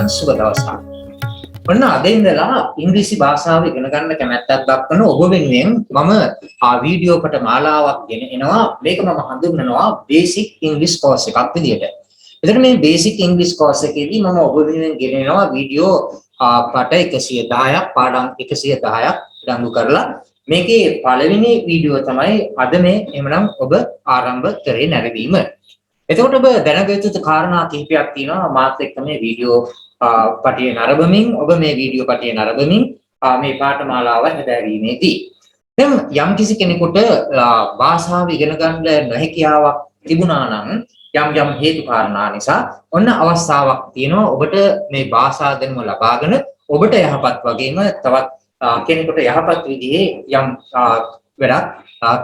තෙරුවන් සුබ දවසක්. ඔන්න අද ඉඳලා ඉංග්‍රීසි භාෂාව ඉගෙන ගන්න කැමැත්තක් දක්වන ඔබ වෙනුවෙන් මම වීඩියෝ කට මාලාවක් ගෙන එනවා. මේක මම හඳුන්වනවා බේසික් ඉංග්‍රීසි කෝස් එකක් විදියට. එතකොට මේ බේසික් ඉංග්‍රීසි කෝස් එකේදී මම ඔබ වෙනුවෙන් ගෙන එනවා වීඩියෝ කට 110ක් පාඩම් 110ක් දඟු කරලා මේකේ පළවෙනි වීඩියෝ තමයි අද මේ එමනම් ඔබ ආරම්භ කරේ නැරඹීම. එතකොට ඔබ දැනගත යුතු කාරණා කිහිපයක් තියෙනවා මාත් එක්ක මේ වීඩියෝ පටිය නරඹමින් ඔබ මේ වීඩියෝ පටිය නරඹමින් මේ පාඨමාලාව හැදෑරීමේදී දැන් යම් කිසි කෙනෙකුට භාෂාව ඉගෙන ගන්න නොහැකියාවක් තිබුණා නම් යම් හේතු කාරණා නිසා ඔන්න අවස්ථාවක් තියෙනවා ඔබට මේ භාෂා දැනුම ලබාගෙන ඔබට යහපත් වගේම තවත් කෙනෙකුට යහපත් විදිහේ යම් වැඩක්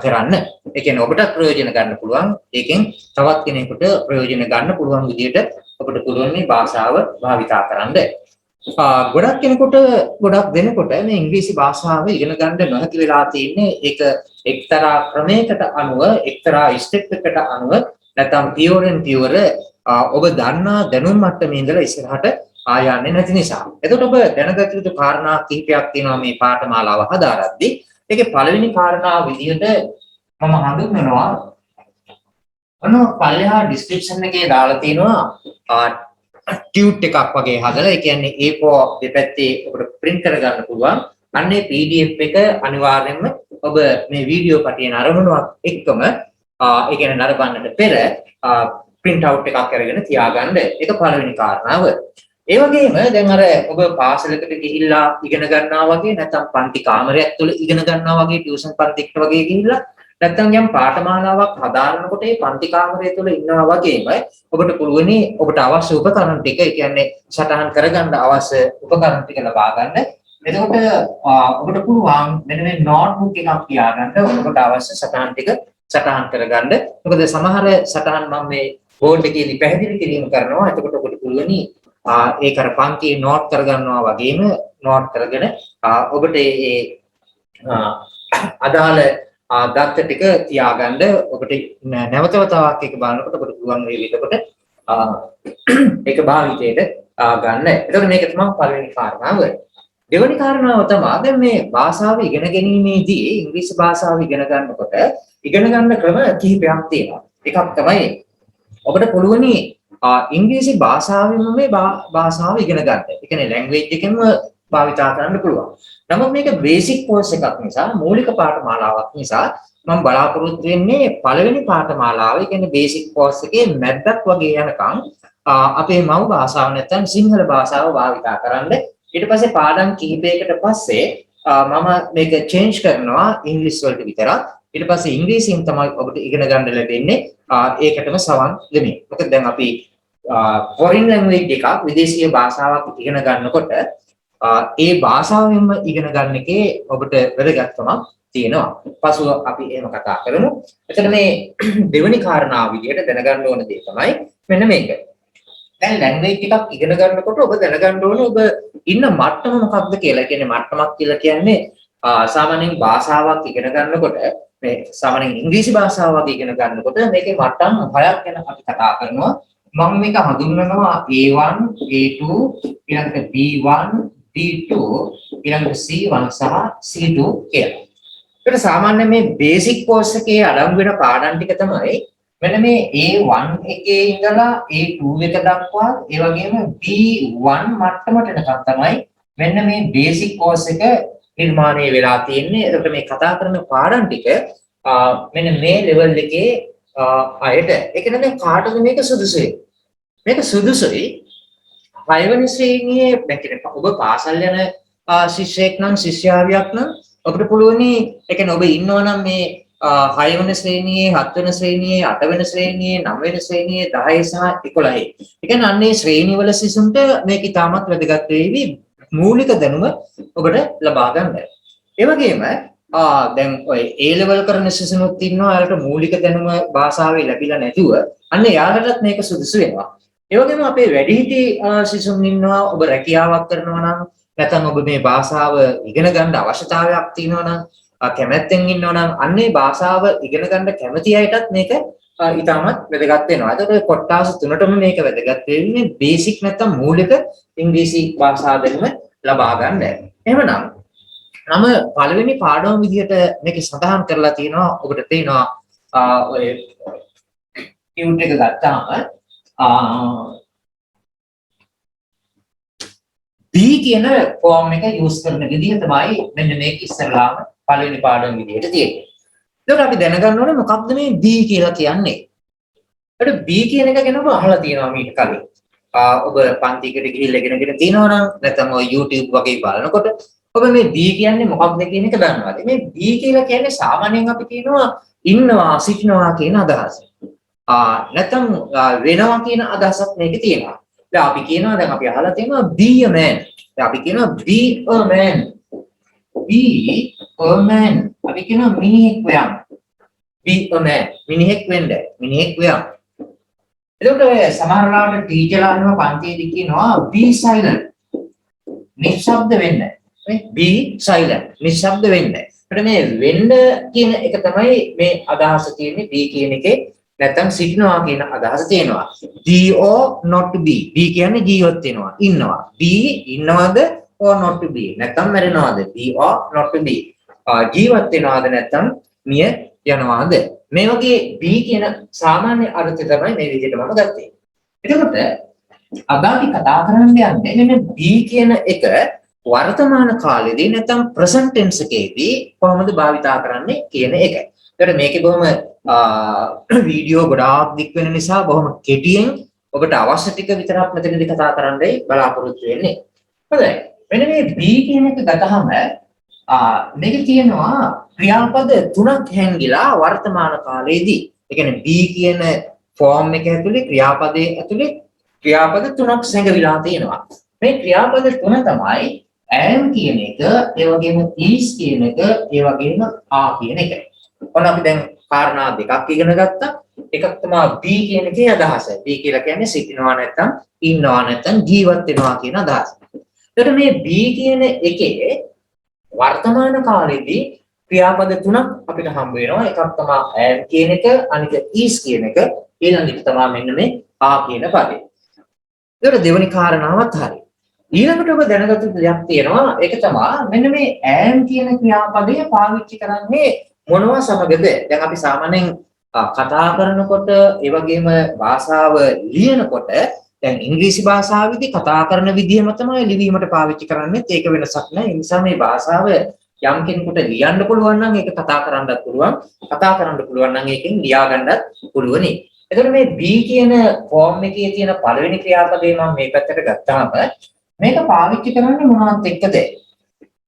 කරන්න. ඒ කියන්නේ ඔබට ප්‍රයෝජන ගන්න පුළුවන්. ඒකෙන් තවත් කෙනෙකුට ප්‍රයෝජන ගන්න පුළුවන් විදිහට ඔබට පුළුවන් මේ භාෂාව භාවිතා කරන්න. ගොඩක් කෙනෙකුට ගොඩක් දෙනෙකුට මේ ඉංග්‍රීසි භාෂාව ඉගෙන ගන්න නොහැකි වෙලා තියෙන්නේ ඒක එක්තරා ක්‍රමයකට අනුව එක්තරා ස්ටෙප් එකකට අනුව නැත්නම් පියවරෙන් පියවර ඔබ දන්නා දැනුම් මට්ටමේ ඉඳලා ඉස්සරහට ආයන්නේ නැති නිසා. එතකොට ඔබ දැනගත යුතු කාරණා කිහිපයක් තියෙනවා මේ පාඨමාලාව හදාරද්දී. ඒකේ පළවෙනි කාරණාව විදිහට මම හඳුන්වනවා අන්න පල්ලෙහා ඩිස්ක්‍රිප්ෂන් එකේ දාලා තිනවා ටියුට් එකක් වගේ හදලා. ඒ කියන්නේ A4 දෙපැත්තේ ඔබට print කරගන්න පුළුවන්. අන්නේ PDF එක අනිවාර්යයෙන්ම ඔබ මේ වීඩියෝ පටිය නරඹනවත් එක්කම ඒ කියන්නේ නරඹන්නට පෙර print out එකක් අරගෙන තියාගන්න. ඒක පළවෙනි කාරණාව. ඒ වගේම දැන් අර ඔබ පාසලකට ගිහිල්ලා ඉගෙන ගන්නවා වගේ නැත්නම් පන්ති කාමරයක් තුළ ඉගෙන ගන්නවා වගේ ටියුෂන් පන්තිකට වගේ ගිහිල්ලා නැත්නම් යම් පාඨමාලාවක් හදාරනකොට ඒ පන්ති කාමරය තුළ ඉන්නවා වගේම ඔබට පුළුවනි ඔබට අවශ්‍ය උපකරණ ටික ඒ කියන්නේ සටහන් කරගන්න අවශ්‍ය උපකරණ ටික ලබා ගන්න. එතකොට ඔබට පුළුවන් මෙන්න මේ නෝට්බුක් එකක් තියාගන්න ඔබට අවශ්‍ය සටහන් ටික සටහන් කරගන්න. මොකද සමහර සටහන් මම මේ බෝඩ් එකේදී පැහැදිලි කිරීම කරනවා. එතකොට ඔබට පුළුවනි ඒක අර පන්තියේ නෝට් කරගන්නවා වගේම නෝට් කරගෙන ඔබට ඒ අදාළ දත්ත ටික තියාගන්න ඔබට නැවත වතාවක් ඒක බලනකොට ඔබට පුළුවන් වේවි එතකොට ඒක භාවිතයට ගන්න. එතකොට මේක තමයි පළවෙනි කාරණාව. දෙවෙනි කාරණාව තමයි දැන් මේ භාෂාව ඉගෙන ගැනීමේදී ඉංග්‍රීසි භාෂාව ඉගෙන ගන්නකොට ඉගෙන ගන්න ක්‍රම කිහිපයක් තියෙනවා. එකක් තමයි ඔබට පුළුවනි ඉංග්‍රීසි භාෂාවෙන්ම මේ භාෂාව ඉගෙන ගන්න. ඒ කියන්නේ ලැන්ග්වේජ් එකෙන්ම භාවිතා කරන්න පුළුවන්. නමුත් මේක බේසික් කෝස් එකක් නිසා මූලික පාඨමාලාවක් නිසා මම බලාපොරොත්තු වෙන්නේ පළවෙනි පාඨමාලාව, ඒ කියන්නේ බේසික් කෝස් එකේ මැද්දක් වගේ යනකම් අපේ මව් භාෂාව නැත්නම් සිංහල භාෂාව භාවිතා කරන්න. ඊට පස්සේ පාඩම් කිහිපයකට පස්සේ මම මේක චේන්ජ් කරනවා ඉංග්‍රීසි වලට විතරක්. ඊට පස්සේ ඉංග්‍රීසියෙන් තමයි ඔබට ඉගෙන ගන්න ලැබෙන්නේ. ඒකටම සවන් දෙමින්. මොකද දැන් අපි foreign language එකක් විදේශීය භාෂාවක් ඉගෙන ගන්නකොට ඒ භාෂාවෙන්ම ඉගෙන ගන්න එකේ ඔබට වැදගත්කමක් තියෙනවා. පසුව අපි එහෙම කතා කරමු. එතන මේ දෙවෙනි කාරණාව විදිහට දැනගන්න ඕන දේ තමයි මෙන්න මේක. දැන් ලැන්ග්වේජ් එකක් ඉගෙන ගන්නකොට ඔබ දැනගන්න ඕනේ ඔබ ඉන්න මට්ටම මොකක්ද කියලා. ඒ කියන්නේ මට්ටමක් කියලා කියන්නේ සාමාන්‍යයෙන් භාෂාවක් ඉගෙන ගන්නකොට මේ සාමාන්‍යයෙන් ඉංග්‍රීසි භාෂාව වගේ ඉගෙන ගන්නකොට මේකේ මට්ටම් 6ක් ගැන අපි කතා කරනවා. මම මේක හඳුන්වනවා A1, A2, ඊළඟට B1, B2, ඊළඟට C1 සහ C2 කියලා. ඒක සාමාන්‍ය මේ බේසික් කෝස් එකේ අඩංගු වෙන පාඩම් ටික තමයි මෙන්න මේ A1 එකේ ඉඳලා A2 එක දක්වා ඒ වගේම B1 මට්ටමට එනකම් තමයි මෙන්න මේ බේසික් කෝස් එක නිර්මාණය වෙලා තියෙන්නේ. එතකොට මේ කතා කරන පාඩම් ටික මෙන්න මේ ලෙවල් එකේ අයට ඒ කියන්නේ දැන් කාටද මේක සුදුසුයි? මේක සුදුසුයි 6 වෙනි ශ්‍රේණියේ දැන් ඔබ පාසල් යන ශිෂ්‍යයෙක් නම් ශිෂ්‍යාවියක් නම් ඔබට පුළුවනි ඒ කියන්නේ ඔබ ඉන්නවා නම් මේ 6 වෙනි ශ්‍රේණියේ 7 වෙනි ශ්‍රේණියේ 8 වෙනි ශ්‍රේණියේ 9 වෙනි ශ්‍රේණියේ 10 සහ 11. ඒ කියන්නේ අන්නේ ශ්‍රේණිවල සිසුන්ට මේක ඉතාමත් වැදගත් වෙවි මූලික දැනුම ඔබට ලබා ගන්න. ඒ වගේම දැන් ඔය A level කරන සිසුනුත් ඉන්නවා යාලට මූලික දැනුම භාෂාවේ ලැබිලා නැතුව අන්න යාලටත් මේක සුදුසු වෙනවා. ඒ වගේම අපේ වැඩිහිටි සිසුන් ඉන්නවා ඔබ රැකියාවක් කරනවා නම් නැත්නම් ඔබ මේ භාෂාව ඉගෙන ගන්න අවශ්‍යතාවයක් තියෙනවා නම් කැමැත්තෙන් ඉන්නවා නම් අන්නේ භාෂාව ඉගෙන ගන්න කැමති අයටත් මේක ඉතාමත් වැදගත් වෙනවා. ඒතකොට කොටස් තුනටම මේක වැදගත් වෙන්නේ බේසික් නැත්නම් මූලික ඉංග්‍රීසි භාෂාව දැනුම ලබා ගන්න. එහෙමනම් නම පළවෙනි පාඩම විදිහට මේක සඳහන් කරලා තියෙනවා. ඔබට තේනවා ඔය ටියුට් එක ගත්තාම B කියන ෆෝම් එක යූස් කරන විදිහ තමයි මෙන්න මේක ඉස්සරලාම පළවෙනි පාඩම විදිහට තියෙන්නේ. ඒකට අපි දැනගන්න ඕනේ මොකක්ද මේ B කියලා කියන්නේ. ඒකට B කියන එක ගැන ඔබ අහලා තියෙනවා මීට කලින්. ඔබ පන්තිකට ගිහිල්ලා ඉගෙනගෙන තියෙනවා නම් නැත්නම් ඔය YouTube වගේ බලනකොට ඔබ මේ B කියන්නේ මොකක්ද කියන එක දන්නවද? මේ B කියලා කියන්නේ සාමාන්‍යයෙන් අපි කියනවා ඉන්නවා සිටිනවා කියන අදහස. නැත්නම් වෙනවා කියන අදහසක් මේකේ තියෙනවා. දැන් අපි කියනවා දැන් අපි අහලා තියෙනවා be a man. දැන් අපි කියනවා be a man. be a man. අපි කියනවා මිනිහෙක් වෙයන්. be a man. මිනිහෙක් වෙන්න. මිනිහෙක් වෙයන්. එතකොට සමහර වෙලාවට ටීචර්ලා අහනවා පන්තියේදී කියනවා be silent. නිශ්ශබ්ද වෙන්න. be silent. නිශ්ශබ්ද වෙන්න. ඒකට මේ වෙන්න කියන එක තමයි මේ අදහස තියෙන්නේ be කියන එකේ නැත්නම් සිටිනවා කියන අදහස තියෙනවා. be or not to be. be කියන්නේ ජීවත් වෙනවා, ඉන්නවා. be ඉන්නවද or not to be. නැත්නම් මැරෙනවද? be or not to be. ජීවත් වෙනවද නැත්නම් මිය යනවාද? මේ වගේ be කියන සාමාන්‍ය අර්ථය තමයි මේ විදිහට මම ගත්තේ. එතකොට අද අපි කතා කරන්න යන්නේ මෙන්න be කියන එක වර්තමාන කාලෙදී නැත්නම් present tense එකේදී කොහොමද භාවිතා කරන්නේ කියන එක. ඒකට මේකේ බොහොම වීඩියෝ ගොඩාක් දික් වෙන නිසා බොහොම කෙටියෙන් ඔබට අවශ්‍ය ටික විතරක් මෙතනදී කතා කරන්නයි බලාපොරොත්තු වෙන්නේ. හොඳයි. මෙන්න මේ be කියන එක ගතහම මේක තියෙනවා ක්‍රියාපද තුනක් හැංගිලා වර්තමාන කාලයේදී. ඒ කියන්නේ be කියන ෆෝම් එක ඇතුලේ ක්‍රියාපදයේ ඇතුලේ ක්‍රියාපද තුනක් සැඟවිලා තියෙනවා. මේ ක්‍රියාපද තුන තමයි am කියන එක, ඒ වගේම is කියන එක, ඒ වගේම are කියන එක. ඔන්න අපි දැන් කාරණා දෙකක් ඉගෙන ගත්තා. එකක් තමයි be කියන එකේ අදහස. be කියලා කියන්නේ සිටිනවා නැත්නම් ඉන්නවා නැත්නම් ජීවත් වෙනවා කියන අදහස. එතකොට මේ be කියන එකේ වර්තමාන කාලෙදී ක්‍රියාපද තුනක් අපිට හම්බ වෙනවා. එකක් තමයි am කියන එක, අනික is කියන එක, ඊළඟ එක තමයි මෙන්න මේ are කියන පදේ. ඒකට දෙවෙනි කාරණාවත් හරි. ඊළඟට ඔබ දැනගත යුතු දෙයක් තියෙනවා. ඒක තමයි මෙන්න මේ am කියන ක්‍රියාපදය පාවිච්චි කරන්නේ මොනවා සමගද? දැන් අපි සාමාන්‍යයෙන් කතා කරනකොට ඒ වගේම භාෂාව ලියනකොට දැන් ඉංග්‍රීසි භාෂාවේදී කතා කරන විදිහම තමයි ලිවීමට පාවිච්චි කරන්නේ. ඒක වෙනසක් නැහැ. ඒ නිසා මේ භාෂාව යම් කෙනෙකුට ලියන්න පුළුවන් නම් ඒක කතා කරන්නත් පුළුවන්. කතා කරන්න පුළුවන් නම් ඒකෙන් ලියා ගන්නත් පුළුවනි. එතකොට මේ be කියන ෆෝම් එකේ තියෙන පළවෙනි ක්‍රියාපදේ මම මේ පැත්තට ගත්තාම මේක පාවිච්චි කරන්නේ මොනවත් එක්කද?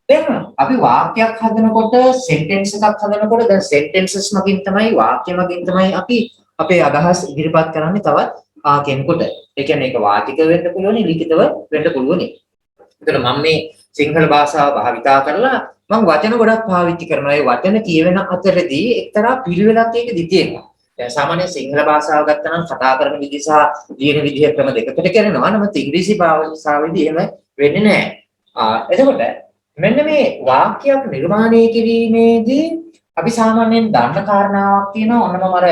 දැන් අපි වාක්‍යයක් හදනකොට සෙන්ටෙන්ස් එකක් හදනකොට දැන් සෙන්ටෙන්සස් මගින් තමයි වාක්‍ය මගින් තමයි අපි අපේ අදහස් ඉදිරිපත් කරන්නේ තවත් කෙනෙකුට. ඒ කියන්නේ ඒක වාචික වෙන්න පුළුවන්, ලිඛිතව වෙන්න පුළුවන්. ඒතර මම මේ සිංහල භාෂාව භාවිතා කරලා මම වචන ගොඩක් පාවිච්චි කරනවා. ඒ වචන කියවෙන අතරදී එක්තරා පිළිවෙලක් ඒකෙදි තියෙනවා. දැන් සාමාන්‍ය සිංහල භාෂාව ගත්තා නම් කතා කරන විදිහ සහ ලියන විදිහ ක්‍රම දෙකකට කරනවා. නමුත් ඉංග්‍රීසි භාෂාවේදී එහෙම වෙන්නේ නැහැ. එතකොට මෙන්න මේ වාක්‍යයක් නිර්මාණය කිරීමේදී අපි සාමාන්‍යයෙන් දන්න කාරණාවක් තියෙනවා. ඔන්නම අර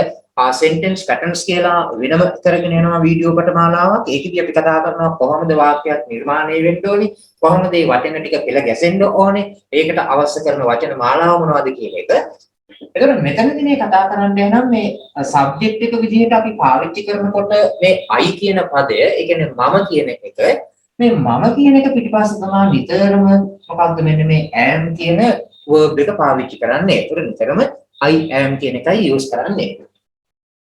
sentence patterns කියලා වෙනම කරගෙන යනවා වීඩියෝ පටමාලාවක්. ඒකෙදි අපි කතා කරනවා කොහොමද වාක්‍යයක් නිර්මාණය වෙන්න ඕනේ, කොහොමද මේ වචන ටික පෙළ ගැසෙන්න ඕනේ, ඒකට අවශ්‍ය කරන වචන මාලාව මොනවද කියන එක. එතකොට මෙතනදී මේ කතා කරන්න යනම් මේ subject එක විදිහට අපි පාවිච්චි කරනකොට මේ I කියන පදය, ඒ කියන්නේ මම කියන එක, මේ මම කියන එක පිටිපස්ස තමයි නිතරම මොකක්ද මෙන්න මේ am කියන verb එක පාවිච්චි කරන්නේ. ඒතර නිතරම I am කියන එකයි use කරන්නේ.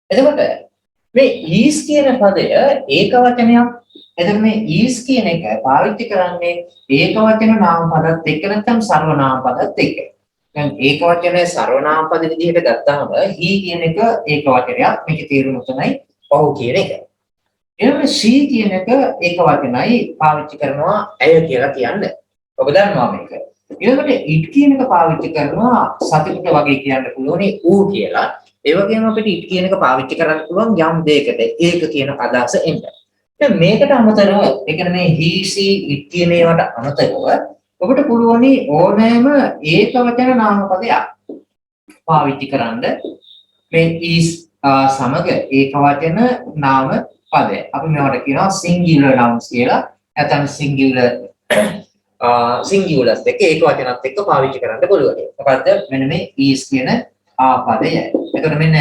එතකොට මේ is කියන පදය ඒක වචනයක්. එතකොට මේ is කියන එක පාවිච්චි කරන්නේ ඒක වචන නාම පදත් එක්ක නැත්නම් සර්වනාම පදත් එක්ක. දැන් ඒක වචනේ සර්වනාම පද විදිහට ගත්තාම he කියන එක ඒක වචනයක්. මේකේ තේරුම තමයි ඔහු කියන එක. එහෙනම් she කියන එක ඒක වචනයි පාවිච්චි කරනවා ඇය කියලා කියන්නේ. ඔබ දන්නවා මේක. ඊළඟට it කියන එක පාවිච්චි කරනවා සතෙකුට වගේ කියන්න පුළුවන් ඌ කියලා. ඒ වගේම අපිට it කියන එක පාවිච්චි කරන්න පුළුවන් යම් දෙයකට ඒක කියන අදහස එන්න. දැන් මේකට අමතරව ඒ කියන්නේ මේ he she it කියන ඒවාට අමතරව ඔබට පුළුවන් ඕනෑම ඒක වචන නාම පදයක් පාවිච්චි කරන්න. මේ is සමග ඒක වචන නාම පදය. අපි මේවට කියනවා singular nouns කියලා. නැත්නම් singulars දෙක ඒක වචනත් එක්ක පාවිච්චි කරන්න පුළුවන්. මොකද්ද? මෙන්න මේ is කියන ආපදය. එතකොට මෙන්න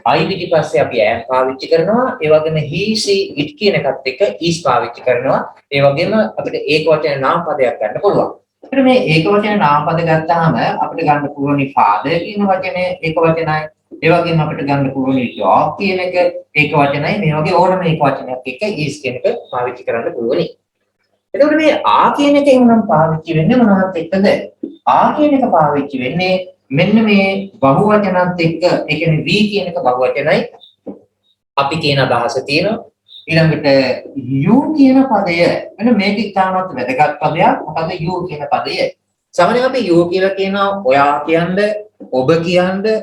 I පිටිපස්සේ අපි am පාවිච්චි කරනවා. ඒ වගේම he she it කියන එකත් එක්ක is පාවිච්චි කරනවා. ඒ වගේම අපිට ඒක වචන නාම පදයක් ගන්න පුළුවන්. එතකොට මේ ඒක වචන නාම පද ගත්තාම අපිට ගන්න පුළුවන් father කියන වචනේ ඒක වචනයි. ඒ වගේම අපිට ගන්න පුළුවන් dog කියන එක ඒක වචනයි. මේ වගේ ඕනම ඒක වචනයක් එක්ක is කියන එක පාවිච්චි කරන්න පුළුවනි. එතකොට මේ ආ කියන එක එහෙනම් පාවිච්චි වෙන්නේ මොනවත් එක්කද? ආ කියන එක පාවිච්චි වෙන්නේ මෙන්න මේ බහුවචනත් එක්ක. ඒ කියන්නේ we කියන එක බහුවචනයි. අපි කියන අදහස තියෙනවා. ඊළඟට you කියන පදය මෙන්න මේක ඉතාමත් වැදගත් පදයක්. මොකද you කියන පදය. සාමාන්‍යයෙන් අපි you කියලා කියනවා ඔයා කියන්නේ, ඔබ කියන්නේ,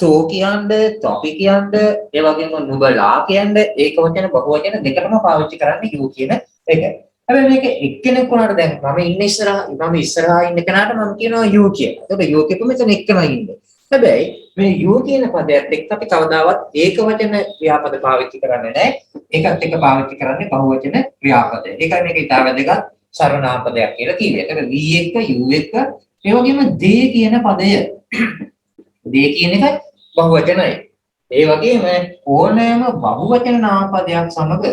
තෝ කියන්නේ, තොපි කියන්නේ, ඒ වගේම නුඹලා කියන්නේ ඒක වචන බහුවචන දෙකම පාවිච්චි කරන්නේ you කියන එක. හැබැයි මේක එක්කෙනෙක් වුණාට දැන් මම ඉස්සරහා ඉන්න කෙනාට මම කියනවා you කියලා. ඒකට you කියපු මෙතන එක්කමයි ඉන්නේ. හැබැයි මේ you කියන පදයට එක්ක අපි කවදාවත් ඒක වචන ක්‍රියාපද පාවිච්චි කරන්නේ නැහැ. ඒකත් එක්ක පාවිච්චි කරන්නේ බහුවචන ක්‍රියාපද. ඒකයි මේක ඉතාල වැදගත් සර්වනාම පදයක් කියලා කිව්වේ. ඒකට we එක්ක you එක්ක ඒ වගේම they කියන පදය. they කියන එක බහුවචනයි. ඒ වගේම ඕනෑම බහුවචන නාම පදයක් සමග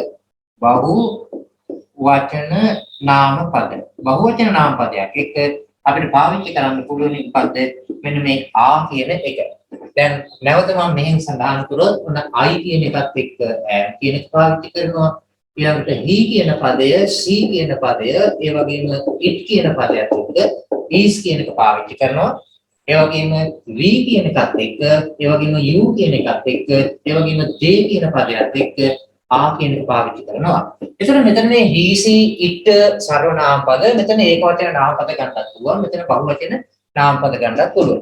වචන නාම පද බහුවචන නාම පදයක් එක්ක අපිට පාවිච්චි කරන්න පුළුවන් පද මෙන්න මේ ආ කියන එක. දැන් නැවත මම මෙහෙන් සඳහන් කරොත් උන I කියන එකත් එක්ක am කියන එක පාවිච්චි කරනවා. ඊළඟට he කියන පදය, she කියන පදය, ඒ වගේම it කියන පදයක් එක්ක is කියන එක පාවිච්චි කරනවා. ඒ වගේම we කියන එකත් එක්ක, ඒ වගේම you කියන එකත් එක්ක, ඒ වගේම they කියන පදයක් එක්ක ආ කියන එක පාවිච්චි කරනවා. එතකොට මෙතන මේ he she it සර්වනාම පද මෙතන ඒක වචන නාම පද ගන්නත් පුළුවන්. මෙතන බහුවචන නාම පද ගන්නත් පුළුවන්.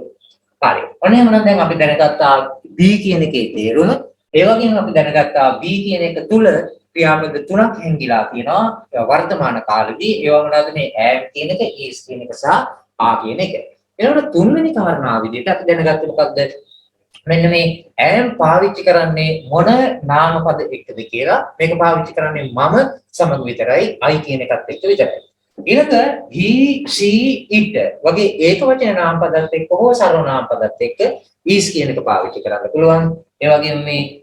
හරි. ඔන්න එහෙනම් දැන් අපි දැනගත්තා be කියන එකේ තේරුම. ඒ වගේම අපි දැනගත්තා be කියන එක තුල ක්‍රියාපද තුනක් හැංගිලා තියෙනවා වර්තමාන කාලෙදී. ඒවා මොනවාද? මේ am කියන එක, is කියන එක සහ ආ කියන එක. ඊළඟට තුන්වෙනි කාරණාව විදිහට අපි දැනගත්තේ මොකද්ද? මෙන්න මේ am පාවිච්චි කරන්නේ මොන නාම පද එක්කද කියලා. මේක පාවිච්චි කරන්නේ මම සමග විතරයි, I කියන එකත් එක්ක විතරයි. ඊළඟ he she it වගේ ඒක වචන නාම පදත් එක්ක හෝ සර්වනාම පදත් එක්ක is කියන එක පාවිච්චි කරන්න පුළුවන්. ඒ වගේම මේ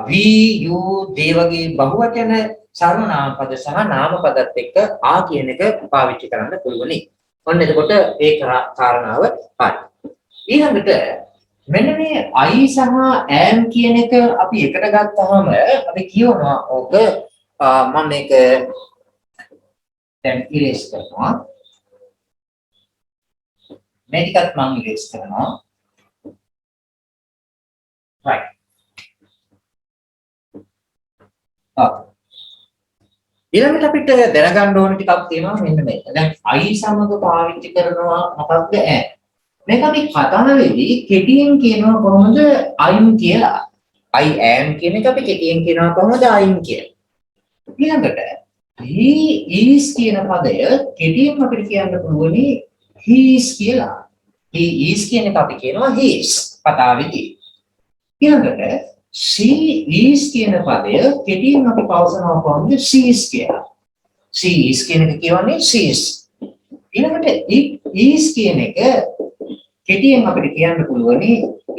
we you they වගේ බහුවචන සර්වනාම පද සහ නාම පදත් එක්ක ආ කියන එක පාවිච්චි කරන්න පුළුවනි. ඔන්න එතකොට ඒ කාරණාව හරි. ඊළඟට මෙන්න මේ I සහ am කියන එක අපි එකට ගත්තාම අපි කියනවා ඕක මම මේක දැන් ඉරේස් කරනවා. මේකත් මම ඉරේස් කරනවා. right. ඊළඟට අපිට දැනගන්න ඕන ටිකක් තියෙනවා මෙන්න මේක. දැන් I සමග පාවිච්චි කරනවා මොකක්ද am. මේක අපි කතාවේදී කෙටියෙන් කියනවා කොහොමද I'm කියලා. I am කියන එක අපි කෙටියෙන් කියනවා කොහොමද I'm කියලා. ඊළඟට he is කියන පදය කෙටියෙන් අපිට කියන්න පුළුවන් he is කියලා. he is කියන එක අපි කියනවා he is කතාවේදී. ඊළඟට she is කියන පදය කෙටියෙන් අපි පවසනවා කොහොමද she is කියලා. she is කියන එක කියවන්නේ she is. ඊළඟට it is කියන එක කෙටියෙන් අපිට කියන්න පුළුවන්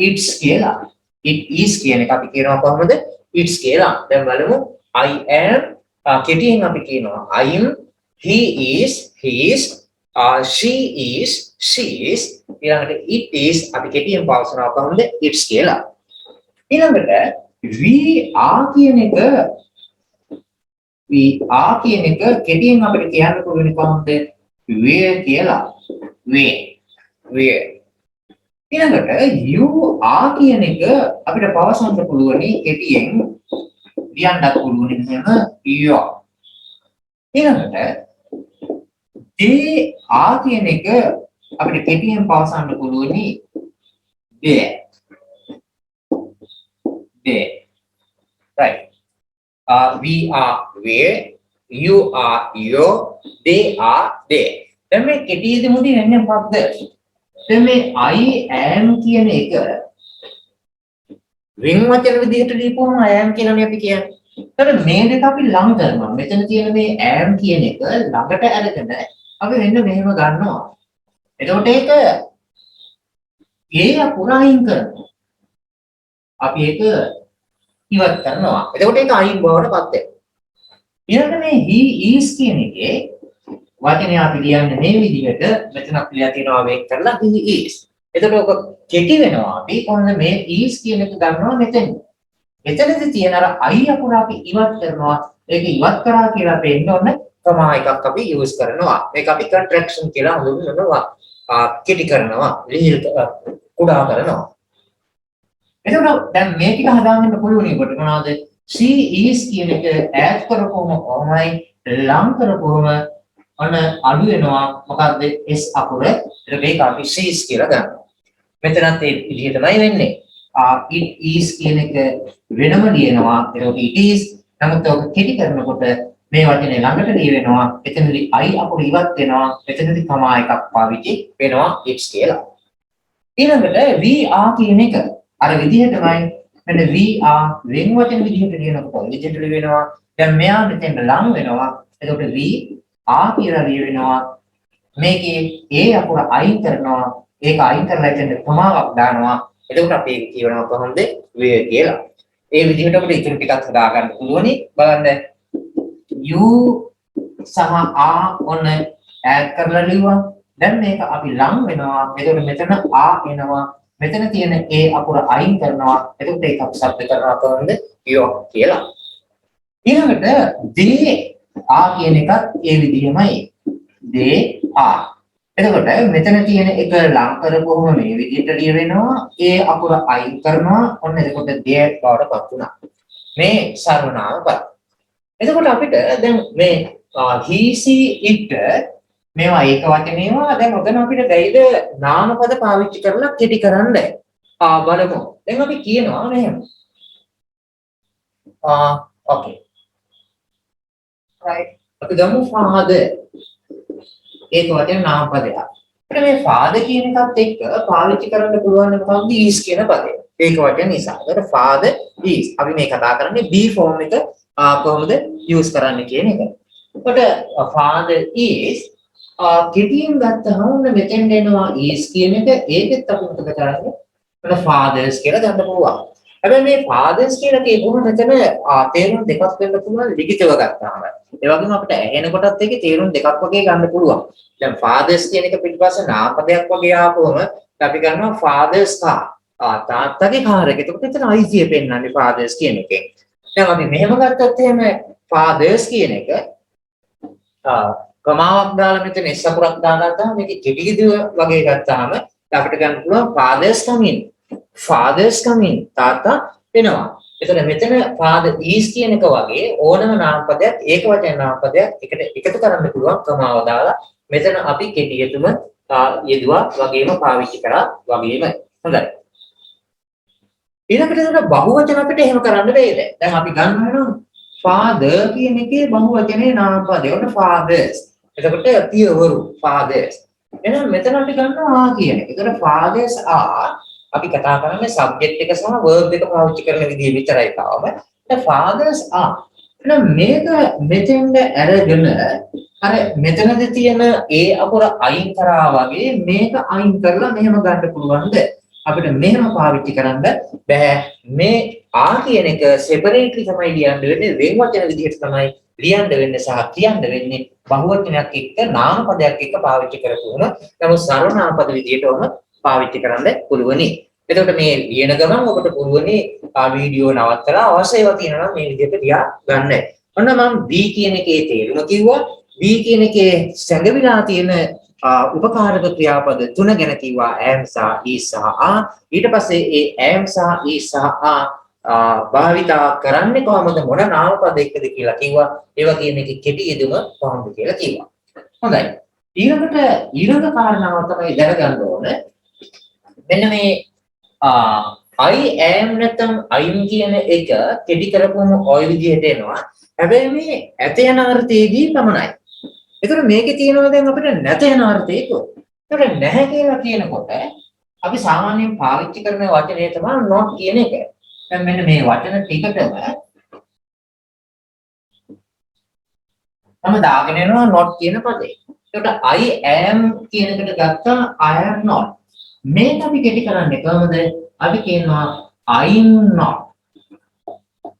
it's කියලා. it is කියන එක අපි කියනවා කොහොමද it's කියලා. දැන් බලමු I am කෙටියෙන් අපි කියනවා I am, he is she is, ඊළඟට it is අපි කෙටියෙන් පාවිච්චි කොහොමද it's කියලා. ඊළඟට we are කියන එක කෙටියෙන් අපිට කියන්න පුළුවන් කොහොමද where කියලා. where ඊළඟට you are කියන එක අපිට පවසන්න පුළුවන් කෙටියෙන් ලියන්නත් පුළුවන් එහෙම you. ඊළඟට they are කියන එක අපිට කෙටියෙන් පවසන්න පුළුවන් they. right. we are where, you are your, they are they. දැන් මේ කෙටියේදී මුදී වෙන්නේ මොකක්ද? දැන් මේ I am කියන එක වෙන වචන විදිහට ලියපුවම I am කියලානේ අපි කියන්නේ. ඒතර මේ දෙක අපි ලං කරනවා. මෙතන තියෙන මේ am කියන එක ළඟට අරගෙන අපි මෙන්න මෙහෙම ගන්නවා. එතකොට ඒක ඒ අකුරයින් කරනවා. අපි ඒක ඉවත් කරනවා. එතකොට ඒක අයින් බවට පත් වෙනවා. ඊළඟට මේ he is කියන එකේ වචනය අපි ලියන්නේ මේ විදිහට මෙතන අපි ලියලා තියෙනවා වෙක් කරලා he is. එතකොට ඔක කෙටි වෙනවා අපි කොහොමද මේ is කියන එක ගන්නවා මෙතෙන්. මෙතනදී තියෙන අර I අකුර අපි ඉවත් කරනවා. ඒක ඉවත් කරා කියලා පෙන්න ඕන කමා එකක් අපි use කරනවා. මේක අපි contraction කියලා හඳුන්වනවා. කෙටි කරනවා, ලිහිල් කුඩා කරනවා. එතකොට දැන් මේ ටික හදාගන්න පුළුවන් කොට මොනවද? she is කියන එක ඈඩ් කරපුවම කොහොමයි ලං කරපුවම අන අඩු වෙනවා මොකද්ද s අකුර. ඒක මේක අපි she's කියලා ගන්නවා. මෙතනත් ඒ විදිහටමයි වෙන්නේ. it is කියන එක වෙනම ලියනවා. ඒක it is. නමුත් ඔක කෙටි කරනකොට මේ වචනේ ළඟට ලියවෙනවා. එතනදී I අකුර ඉවත් වෙනවා. එතනදී කමා එකක් පාවිච්චි වෙනවා it's කියලා. ඊළඟට we are කියන එක අර විදිහටමයි මෙන්න we are වෙන වචන විදිහට ලියනකොට විදිහට ලියවෙනවා. දැන් මෙයා මෙතෙන් ලං වෙනවා. එතකොට we are කියලා ලියවෙනවා. මේකේ ඒ අකුර අයින් කරනවා. ඒක අයින් කරලා එතන ප්‍රමාණයක් දානවා. එතකොට අපි ඒක කියනවා කොහොමද වේ කියලා. ඒ විදිහට අපිට ඉතින් ටිකක් හදා ගන්න පුළුවනි. බලන්න you සහ are ඔන්න ඈඩ් කරලා ලියුවා. දැන් මේක අපි ලං වෙනවා. එතකොට මෙතන are එනවා. මෙතන තියෙන ඒ අකුර අයින් කරනවා. එතකොට ඒක අපි શબ્ද කරනවා කොහොමද your කියලා. ඊළඟට they are කියන එකත් ඒ විදිහමයි. they are. එතකොට මෙතන තියෙන එක ලං කරපුවම මේ විදිහට ලියවෙනවා. ඒ අකුර අයින් කරනවා. ඔන්න එතකොට they බවටපත් වුණා. මේ සර්වනාම පද. එතකොට අපිට දැන් මේ he she it මේවා ඒක වචනේවා දැන් ඔතන අපිට බැයිද නාමපද පාවිච්චි කරලා කෙටි කරන්න. බලමු. දැන් අපි කියනවා මෙහෙම. okay. right. අපි ගමු father. ඒක වචන නාමපදයක්. අපිට මේ father කියන එකත් එක්ක පාවිච්චි කරන්න පුළුවන් මොකක්ද is කියන පදය. ඒක වචන නිසා. ඒකට father is. අපි මේ කතා කරන්නේ be form එක කොහොමද use කරන්න කියන එක. එතකොට father is කෙටියෙන් ගත්තහම මෙතෙන් එනවා is කියන එක. ඒකෙත් අපි මොකද කරන්නේ? මොන fathers කියලා ගන්න පුළුවන්. හැබැයි මේ fathers කියලා කියපුවම මෙතන තේරුම් දෙකක් වෙන්න පුළුවන් ලිඛිතව ගත්තාම. ඒ වගේම අපිට ඇහෙනකොටත් ඒකේ තේරුම් දෙකක් වගේ ගන්න පුළුවන්. දැන් fathers කියන එක පිටිපස්සේ නාමපදයක් වගේ ආපුවම අපි ගන්නවා fathers car. තාත්තගේ කාර් එක. එතකොට එතන අයිතිය පෙන්වන්නේ fathers කියන එකෙන්. දැන් අපි මෙහෙම ගත්තොත් එහෙම fathers කියන එක කමාවක් දාලා මෙතන s අකුරක් දාගත්තාම මේක කෙටිවිදිව වගේ ගත්තාම අපිට ගන්න පුළුවන් fathers come in තාත්තා වෙනවා. එතන මෙතන father is කියන එක වගේ ඕනම නාමපදයක් ඒක වචන නාමපදයක් එකට එකතු කරන්න පුළුවන් කමාව දාලා මෙතන අපි කෙටියටම යෙදුවා වගේම පාවිච්චි කරා වගේම. හොඳයි. ඊළඟට එතන බහුවචන අපිට එහෙම කරන්න බැයිද? දැන් අපි ගන්නවා father කියන එකේ බහුවචනේ නාමපදය. ඔන්න fathers. එතකොට පියවරු fathers. එහෙනම් මෙතන අපි ගන්නවා කියන එක. ඒතර fathers are අපි කතා කරන්නේ subject එක සහ verb එක පාවිච්චි කරන විදිහ විතරයි තාම. දැන් fathers are. එහෙනම් මේක මෙතෙන්ද අරගෙන අර මෙතනදී තියෙන ඒ අකුර අයින් කරා වගේ මේක අයින් කරලා මෙහෙම ගන්න පුළුවන්ද? අපිට මෙහෙම පාවිච්චි කරන්න බෑ. මේ ආ කියන එක separately තමයි ලියන්න වෙන්නේ. වෙන වචන විදිහට තමයි ලියන්න වෙන්නේ සහ කියන්න වෙන්නේ. බහුවචනයක් එක්ක නාමපදයක් එක්ක පාවිච්චි කරපුවම නමුත් සර්වනාමපද විදිහටම පාවිච්චි කරන්න පුළුවනි. එතකොට මේ ලියන ගමන් ඔබට පුළුවනි වීඩියෝ නවත්තලා අවශ්‍ය ඒවා තියෙනවා මේ විදිහට ලියා ගන්න. ඔන්න මම B කියන එකේ තේරුම කිව්වා. B කියන එකේ සැඟවිලා තියෙන උපකාරක ක්‍රියාපද තුන ගැන කිව්වා am සහ is සහ are. ඊට පස්සේ ඒ am සහ is සහ are භාවිතා කරන්නේ කොහොමද මොන නාමපද එක්කද කියලා කිව්වා. ඒවා කියන එකේ කෙටි යෙදුම කොහොමද කියලා කිව්වා. හොඳයි. ඊළඟ කාරණාව තමයි දැනගන්න ඕන. මෙන්න මේ I am නැත්නම් I'm කියන එක කෙටි කරපුවම ওই විදිහට එනවා. හැබැයි මේ ඇත යන අර්ථයේදී පමණයි. ඒතර මේකේ තියෙනවා දැන් අපිට නැත යන අර්ථයක. ඒතර නැහැ කියලා කියනකොට අපි සාමාන්‍යයෙන් පාවිච්චි කරන වචනේ තමයි not කියන එක. දැන් මෙන්න මේ වචන ටිකටම තම දාගෙන යනවා not කියන පදේ. එතකොට I am කියන එකට ගත්තා I am not. මේක අපි කෙටි කරන්නේ කොහොමද? අපි කියනවා I'm not.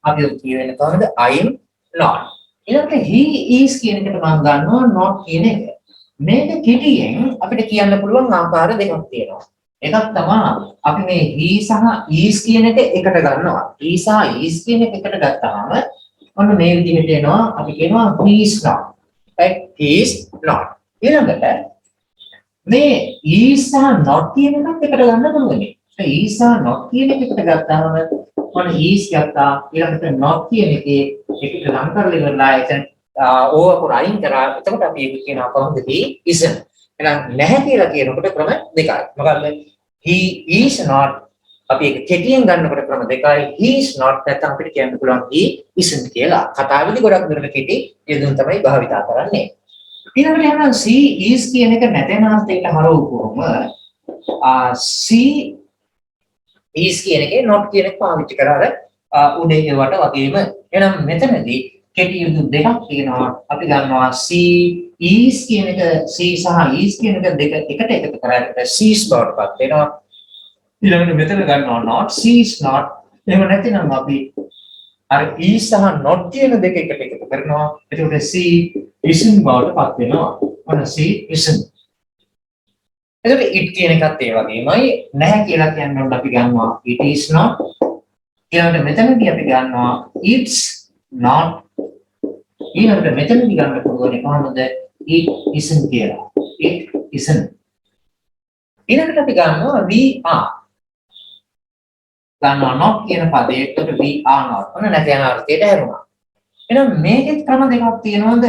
අපි කියන්නේ කොහොමද? I'm not. ඊළඟට he is කියන එකට මම ගන්නවා not කියන එක. මේක කෙටියෙන් අපිට කියන්න පුළුවන් ආකාර දෙකක් තියෙනවා. එකක් තමයි අපි මේ he සහ is කියන එක එකට ගන්නවා. he සහ is කියන එක එකට ගත්තාම ඔන්න මේ විදිහට එනවා. අපි කියනවා he is not. right? he is not. ඊළඟට මේ is සහ not කියන එකත් එකට ගන්න පුළුවන්. ඒ is සහ not කියන එක එකට ගත්තාම ඔන්න is ගත්තා. ඊළඟට not කියන එකේ එකට ලං කරලා ඉවරලා එතන ඕක රයින් කරා. එතකොට අපි ඒක කියනවා කොහොමද? he isn't. එහෙනම් නැහැ කියලා කියනකොට ක්‍රම දෙකයි. මොකද්ද? he is not අපි ඒක කෙටියෙන් ගන්නකොට ක්‍රම දෙකයි. he is not නැත්නම් අපිට කියන්න පුළුවන් he isn't කියලා. කතාවේදී ගොඩක් දුරට කෙටි යෙදුම් තමයි භාවිතා කරන්නේ. ඊළඟට යනවා she is කියන එක නැතෙන අර්ථයකට හරවුවොම she is කියන එකේ not කියන එක පාවිච්චි කරලා උඩේ ඒවට වගේම එහෙනම් මෙතනදී කෙටි යුතු දෙකක් තියෙනවා. අපි ගන්නවා she is කියන එක she සහ is කියන එක දෙක එකට එකතු කරාට she's බවට පත් වෙනවා. ඊළඟට මෙතන ගන්නවා not she is not. එහෙම නැතිනම් අපි අර is සහ not කියන දෙක එකට එකතු කරනවා. එතකොට she isn't බවට පත් වෙනවා. ඔන්න she isn't. එතකොට it කියන එකත් ඒ වගේමයි. නැහැ කියලා කියනකොට අපි ගන්නවා it is not. ඊළඟට මෙතනදී අපි ගන්නවා it's not. ඊළඟට මෙතනදී ගන්න පුළුවන් කොහොමද? it isn't කියලා. it isn't. ඊළඟට අපි ගන්නවා we are. ගන්නවා not කියන පදයට we are not. ඔන්න නැති යන අර්ථයට හැරුණා. එහෙනම් මේකෙත් ක්‍රම දෙකක් තියෙනවද?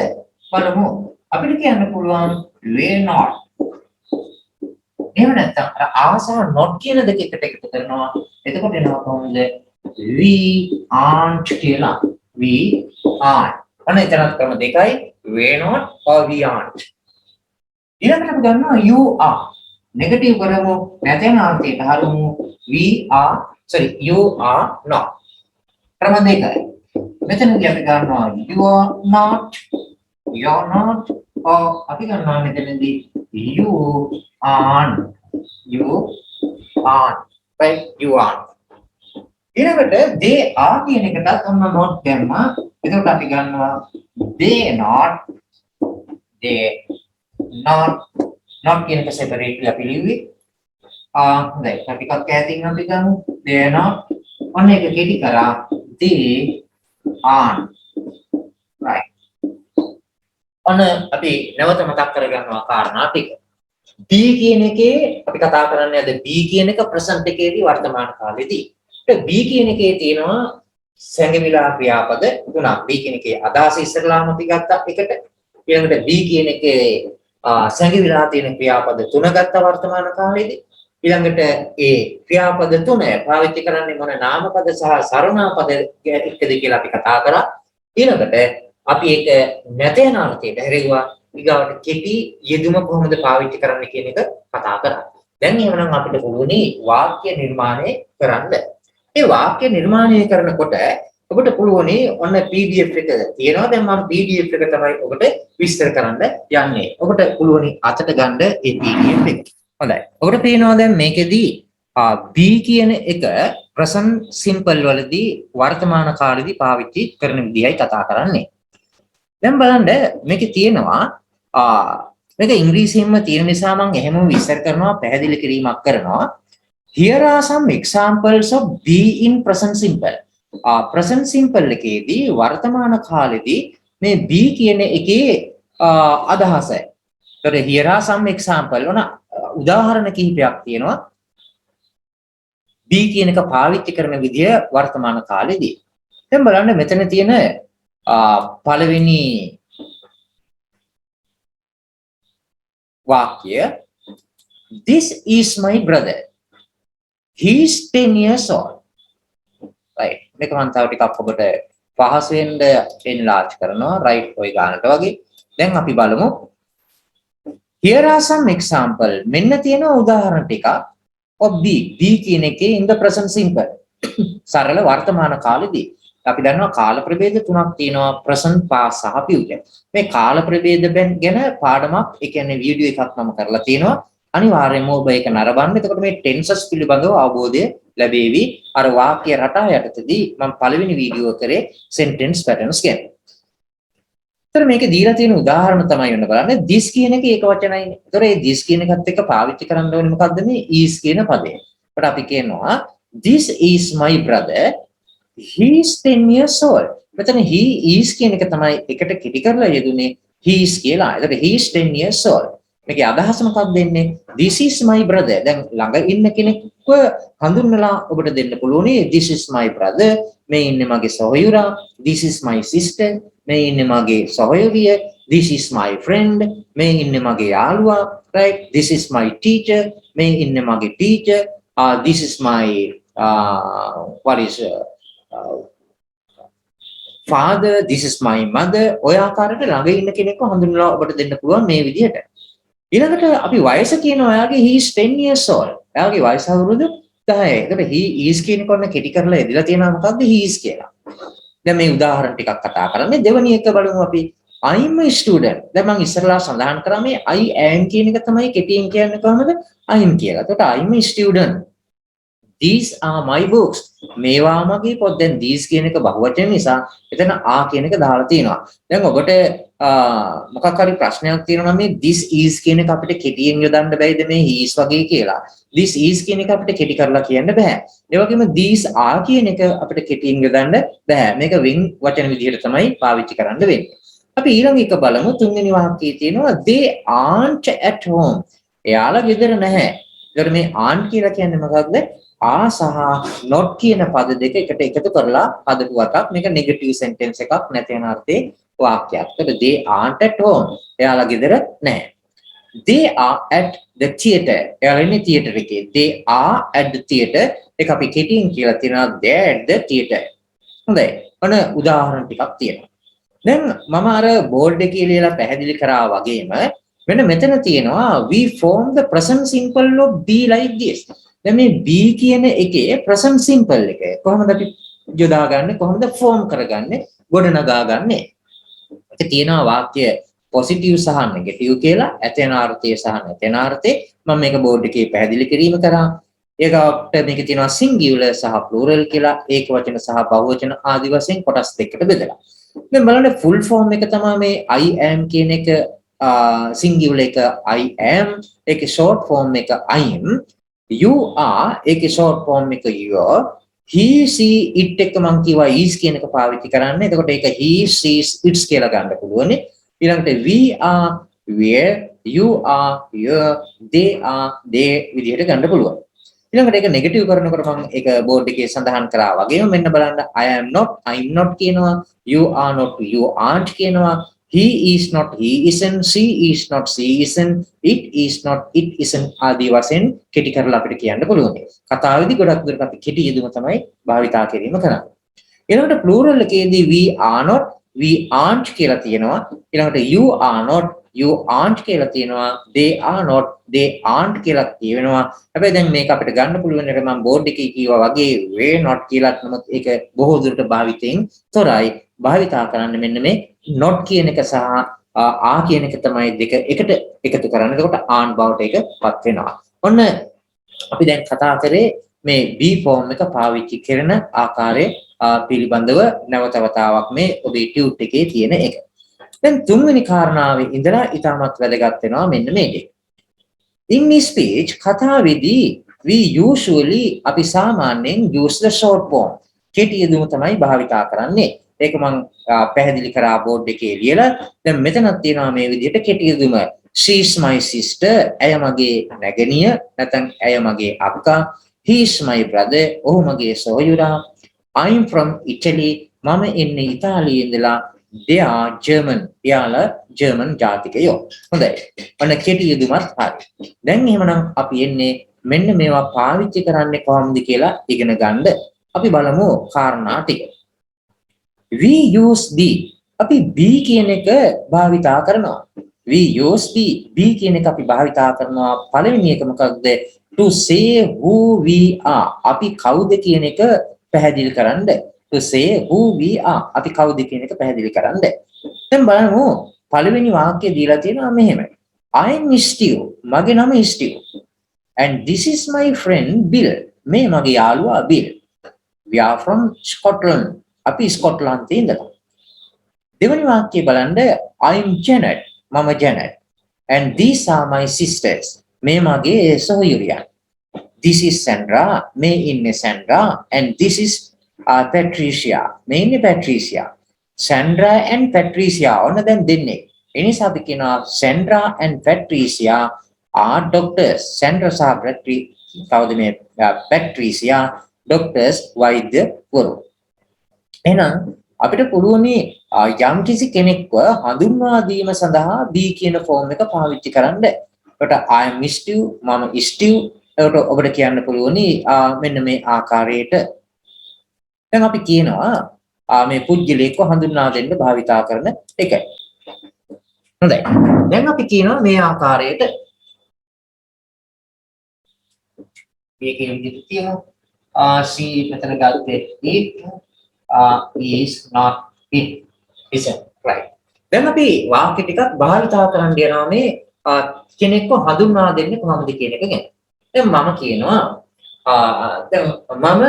බලමු. අපිට කියන්න පුළුවන් we not. එහෙම නැත්නම් අර ආසා not කියන දෙක එකට එකතු කරනවා. එතකොට එනවා කොහොමද? we aren't කියලා. we aren't. අන්න එතනත් ක්‍රම දෙකයි. we not or we aren't. ඊළඟට අපි ගන්නවා you are. නෙගටිව් කරමු. නැතෙන අර්ථයට හරමු. you are not. ක්‍රම දෙකයි. මෙතනදී අපි ගන්නවා you are not. you are not. අපි ගන්නවා මෙතනදී you aren't. you aren't. right? you aren't. ඊළඟට they are කියන එකටත් ඔන්න not දැම්මා. එතකොට අපි ගන්නවා they not. not කියන එක separately අපි ලිව්වේ. හොඳයි. අපි එකක් ඈතින් අපි ගමු. they not. ඔන්න ඒක කෙටි කරා they aren't. right. ඔන්න අපි නැවත මතක් කරගන්නවා කාරණා ටික. be කියන එකේ අපි කතා කරන්නේ අද be කියන එක present එකේදී වර්තමාන කාලෙදී. be කියන එකේ තියෙනවා සංගමිලා ක්‍රියාපද තුනක්. be කියන එකේ අදහස ඉස්සරලාම අපි ගත්තා එකට. ඊළඟට be කියන එකේ සංගමිලා තියෙන ක්‍රියාපද තුන ගත්තා වර්තමාන කාලෙදී. ඊළඟට ඒ ක්‍රියාපද තුන පාවිච්චි කරන්නේ මොන නාමපද සහ සර්වනාමපද එක්කද කියලා අපි කතා කරා. ඊළඟට අපි ඒක නැතේන අර්ථයට හැරෙවුවා. ඊගාවට කෙටි යෙදුම කොහොමද පාවිච්චි කරන්න කියන එක කතා කරා. දැන් එහෙනම් අපිට පුළුවනි වාක්‍ය නිර්මාණය කරන්න. මේ වාක්‍ය නිර්මාණය කරනකොට ඔබට පුළුවනි ඔන්න PDF එක තියෙනවා. දැන් මම PDF එක තමයි ඔබට විස්තර කරන්න යන්නේ. ඔබට පුළුවනි අතට ගන්න ඒ PDF එක. හොඳයි. ඔබට පේනවා දැන් මේකෙදී be කියන එක present simple වලදී වර්තමාන කාලෙදී පාවිච්චි කරන විදිහයි කතා කරන්නේ. දැන් බලන්න මේකේ තියෙනවා මේක ඉංග්‍රීසියෙන්ම තියෙන නිසා මම එහෙම විස්තර කරනවා, පැහැදිලි කිරීමක් කරනවා. Here are some examples of be in present simple. present simple එකේදී වර්තමාන කාලෙදී මේ be කියන එකේ අදහස. ඒතර here are some example වන උදාහරණ කිහිපයක් තියෙනවා. be කියන එක පාවිච්චි කරන විදිය වර්තමාන කාලෙදී. දැන් බලන්න මෙතන තියෙන පළවෙනි වාක්‍ය this is my brother. He is 10 years old. right. මේක මම තව ටිකක් ඔබට පහසුවෙන් enlarge කරනවා. right ඔය ගන්නට වගේ. දැන් අපි බලමු. Here are some example. මෙන්න තියෙන උදාහරණ ටික of be. be කියන එකේ in the present simple. සරල වර්තමාන කාලෙදී අපි දන්නවා කාල ප්‍රභේද තුනක් තියෙනවා present past සහ future. මේ කාල ප්‍රභේද ගැන පාඩමක් ඒ කියන්නේ වීඩියෝ එකක් මම කරලා තියෙනවා. අනිවාර්යයෙන්ම ඔබ ඒක නරඹන්න. එතකොට මේ tenses පිළිබඳව අවබෝධය ලැබෙවි. අර වාක්‍ය රටා යටතේදී මම පළවෙනි වීඩියෝ කරේ sentence patterns ගැන. ඒතර මේකේ දීලා තියෙන උදාහරණ තමයි වෙන්න බලන්න. this කියන එක ඒක වචනයිනේ. ඒතර මේ this කියන එකත් එක්ක පාවිච්චි කරන්න ඕනේ මොකද්ද මේ is කියන පදය. ඒකට අපි කියනවා this is my brother. He is 10 years old. මෙතන he is කියන එක තමයි එකට කිටි කරලා යෙදුනේ he is කියලා. ඒතර he is 10 years old. මේකේ අදහස මොකක්ද දෙන්නේ? This is my brother. දැන් ළඟ ඉන්න කෙනෙක්ව හඳුන්වලා ඔබට දෙන්න පුළුවන්. This is my brother. මේ ඉන්නේ මගේ සහෝදරයා. This is my sister. මේ ඉන්නේ මගේ සහෝදරිය. This is my friend. මේ ඉන්නේ මගේ යාළුවා. Right? This is my teacher. මේ ඉන්නේ මගේ teacher. This is my father. This is my mother. ඔය ආකාරයට ළඟ ඉන්න කෙනෙක්ව හඳුන්වලා ඔබට දෙන්න පුළුවන් මේ විදිහට. ඊළඟට අපි වයස කියනවා එයාගේ he is 10 years old. එයාගේ වයස අවුරුදු 10. ඒකට he is කියන කොන්න කෙටි කරලා එදලා තියෙනවා මොකද්ද he is කියලා. දැන් මේ උදාහරණ ටිකක් කතා කරන්නේ දෙවැනි එක බලමු අපි. I'm a student. දැන් මම ඉස්සරලා සඳහන් කරා මේ I am කියන එක තමයි කෙටියෙන් කියන්නේ කොහොමද? I'm කියලා. එතකොට I'm a student. These are my books. මේවා මගේ පොත්. දැන් these කියන එක බහුවචන නිසා එතන ආ කියන එක දාලා තියෙනවා. දැන් ඔබට මොකක් හරි ප්‍රශ්නයක් තියෙනවා මේ this is කියන එක අපිට කෙටියෙන් යොදන්න බැයිද මේ he is වගේ කියලා. this is කියන එක අපිට කෙටි කරලා කියන්න බෑ. ඒ වගේම these are කියන එක අපිට කෙටියෙන් යොදන්න බෑ. මේක වෙන් වචන විදිහට තමයි පාවිච්චි කරන්න වෙන්නේ. අපි ඊළඟ එක බලමු. තුන්වෙනි වාක්‍යයේ තියෙනවා they aren't at home. එයාලා ගෙදර නැහැ. ඒකට මේ aren't කියලා කියන්නේ මොකක්ද? ආ සහ not කියන පද දෙක එකට එකතු කරලා හදපු එකක්. මේක නෙගටිව් සෙන්ටෙන්ස් එකක් නැති වෙන අර්ථයේ වාක්‍යයක්. ඒකට they aren't at home. එයාලා ගෙදර නැහැ. They are at the theater. එයාලා ඉන්නේ theater එකේ. They are at the theater. ඒක අපි කෙටියෙන් කියලා තියෙනවා they at the theater. හොඳයි. ඔන්න උදාහරණ ටිකක් තියෙනවා. දැන් මම අර බෝඩ් එකේ ලියලා පැහැදිලි කරා වගේම මෙන්න මෙතන තියෙනවා we form the present simple of be like this. දැන් මේ be කියන එකේ present simple එක කොහොමද අපි යොදාගන්නේ? කොහොමද form කරගන්නේ? ගොඩනගාගන්නේ? ඒක තියෙනවා වාක්‍ය positive සහ negative කියලා ඇතෙන අර්ථය සහ නැතෙන අර්ථය. මම මේක බෝඩ් එකේ පැහැදිලි කිරීම කරා. ඒකට මේක තියෙනවා singular සහ plural කියලා ඒක වචන සහ බහුවචන ආදි වශයෙන් කොටස් දෙකකට බෙදලා. දැන් බලන්න full form එක තමයි මේ I am කියන එක singular එක I am, ඒකේ short form එක I'm, you are ඒකේ short form එක you are, he she it එක මම කියවා is කියන එක පාවිච්චි කරන්න. එතකොට ඒක he she its කියලා ගන්න පුළුවන්. ඊළඟට we are where, you are your, they are they විදිහට ගන්න පුළුවන්. ඊළඟට ඒක නෙගටිව් කරනකොට මම ඒක බෝඩ් එකේ සඳහන් කරා වගේම මෙන්න බලන්න I am not, I'm not කියනවා, you are not, you aren't කියනවා, he is not, he isn't, she is not, she isn't, it is not, it isn't ආදී වශයෙන් කෙටි කරලා අපිට කියන්න පුළුවන්. කතාවේදී ගොඩක් දුරට අපි කෙටි යෙදුම තමයි භාවිතා කිරීම කරන්නේ. ඊළඟට plural එකේදී we are not, we aren't කියලා තියෙනවා. ඊළඟට you are not, you aren't කියලා තියෙනවා. they are not, they aren't කියලා කියවෙනවා. හැබැයි දැන් මේක අපිට ගන්න පුළුවන් නේද? මම බෝඩ් එකේ කිව්වා වගේ way not කියලා නමුත් ඒක බොහෝ දුරට භාවිතයෙන් තොරයි. භාවිතා කරන්න මෙන්න මේ not කියන එක සහ ආ කියන එක තමයි දෙක එකට එකතු කරන්නේ. එතකොට ආන් බවට ඒකපත් වෙනවා. ඔන්න අපි දැන් කතා කරේ මේ be form එක පාවිච්චි කරන ආකාරය පිළිබඳව නැවත වතාවක් මේ ඔබේ ටියුට් එකේ තියෙන එක. දැන් තුන්වෙනි කාරණාවේ ඉඳලා ඊටමත් වැදගත් වෙනවා මෙන්න මේක. In this speech කතාවේදී we usually අපි සාමාන්‍යයෙන් use the short form. කෙටි යෙදුම තමයි භාවිතා කරන්නේ. ඒක මම පැහැදිලි කරා බෝඩ් එකේ ලියලා. දැන් මෙතනක් තියෙනවා මේ විදිහට කෙටි යෙදුම. She is my sister. ඇය මගේ නැගණිය නැත්නම් ඇය මගේ අක්කා. He is my brother. ඔහු මගේ සහෝදරයා. I'm from Italy. මම එන්නේ ඉතාලියේ ඉඳලා. They are German. එයාලා ජර්මන් ජාතිකයෝ. හොඳයි. ඔන්න කෙටි යෙදුමත් හරි. දැන් එහෙමනම් අපි එන්නේ මෙන්න මේවා පාවිච්චි කරන්නේ කොහොමද කියලා ඉගෙන ගන්න. අපි බලමු කාරණා ටික. We use be. අපි be කියන එක භාවිතා කරනවා. We use be කියන එක අපි භාවිතා කරනවා. පළවෙනි එක මොකක්ද? To say who we are. අපි කවුද කියන එක පැහැදිලි කරන්න. To say who we are. අපි කවුද කියන එක පැහැදිලි කරන්න. දැන් බලමු පළවෙනි වාක්‍යය දීලා තියෙනවා මෙහෙමයි. I am Steve. මගේ නම Steve. And this is my friend Bill. මේ මගේ යාළුවා Bill. We are from Scotland. අපි ස්කොට්ලන්තේ ඉඳලා. දෙවෙනි වාක්‍යය බලන්න I am Janet. මම Janet. And these are my sisters. මේ මගේ සහෝදරියන්. This is Sandra. මේ ඉන්නේ Sandra. And this is Patricia. මේ ඉන්නේ Patricia. Sandra and Patricia ඔන්න දැන් දෙන්නේ. එනිසා අපි කියනවා Sandra and Patricia are doctors. Sandra සහ කවුද මේ Patricia doctors වෛද්‍යවරු. එහෙනම් අපිට පුළුවන් යම් කිසි කෙනෙක්ව හඳුන්වා දීම සඳහා be කියන ෆෝම් එක පාවිච්චි කරන්න. ඒකට I am Steve මම Steve ඒකට ඔබට කියන්න පුළුවන් මෙන්න මේ ආකාරයට. දැන් අපි කියනවා මේ පුජ්‍යලේඛ හඳුන්වා දෙන්න භාවිතා කරන එකයි. හොඳයි. දැන් අපි කියනවා මේ ආකාරයට මේකේ විදිහට තියෙනවා C මෙතන ගත්තේ it is not it isn't right. දැන් අපි වාක්‍ය ටිකක් භාවිතා කරන්න යනවා මේ කෙනෙක්ව හඳුන්වා දෙන්නේ කොහොමද කියන එක ගැන. දැන් මම කියනවා දැන් මම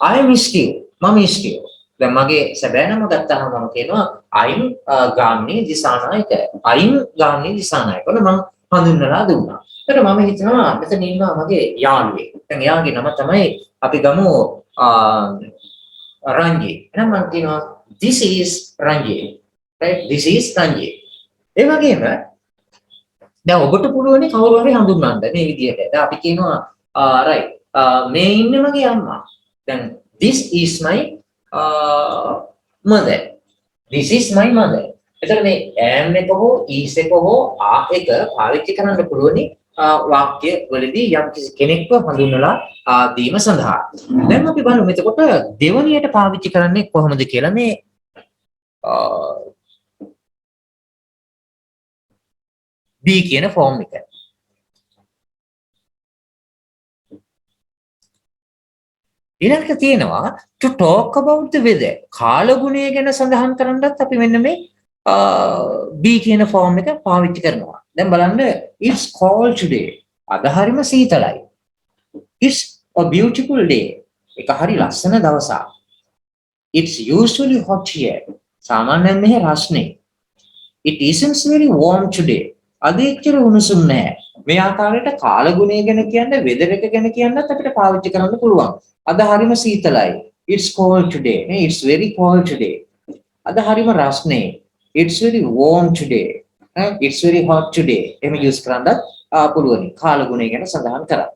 I am Steve. මම Steve. දැන් මගේ සැබෑ නම ගත්තාම මම කියනවා I'm ගාමිණී දිසානායක. I'm ගාමිණී දිසානායක. ඔන්න මම හඳුන්වලා දුන්නා. ඒකට මම හිතනවා මෙතන ඉන්නවා මගේ යාළුවෙක්. දැන් එයාගේ නම තමයි අපි ගමු රංජී. එහෙනම් මම කියනවා this is රංජී. right? This is රංජී. ඒ වගේම දැන් ඔබට පුළුවන් කවුරු හරි හඳුන්වන්න මේ විදිහට. දැන් අපි කියනවා right මේ ඉන්නේ මගේ අම්මා. දැන් this is my mother. This is my mother. එතකොට මේ am එක හෝ is එක හෝ are එක පාවිච්චි කරන්න පුළුවන් වාක්‍ය වලදී යම් කිසි කෙනෙක්ව හඳුන්වලා දීම සඳහා. දැන් අපි බලමු එතකොට දෙවණියට පාවිච්චි කරන්නේ කොහොමද කියලා මේ be කියන ෆෝම් එක. ඊළඟට තියෙනවා to talk about the weather. කාලගුණය ගැන සඳහන් කරන්නත් අපි මෙන්න මේ be කියන ෆෝම් එක පාවිච්චි කරනවා. දැන් බලන්න it's cold today. අද හරිම සීතලයි. It's a beautiful day. එක හරි ලස්සන දවසක්. It's usually hot here. සාමාන්‍යයෙන් මෙහි රස්නේ. It isn't very warm today. අද එච්චර උණුසුම් නැහැ. මේ ආකාරයට කාලගුණය ගැන කියන්න weather එක ගැන කියන්නත් අපිට පාවිච්චි කරන්න පුළුවන්. අද හරිම සීතලයි. It's cold today. It's very cold today. අද හරිම රස්නේ. It's very warm today. It's very hot today. එහෙම යූස් කරන්නත් පුළුවන්. කාලගුණය ගැන සඳහන් කරා.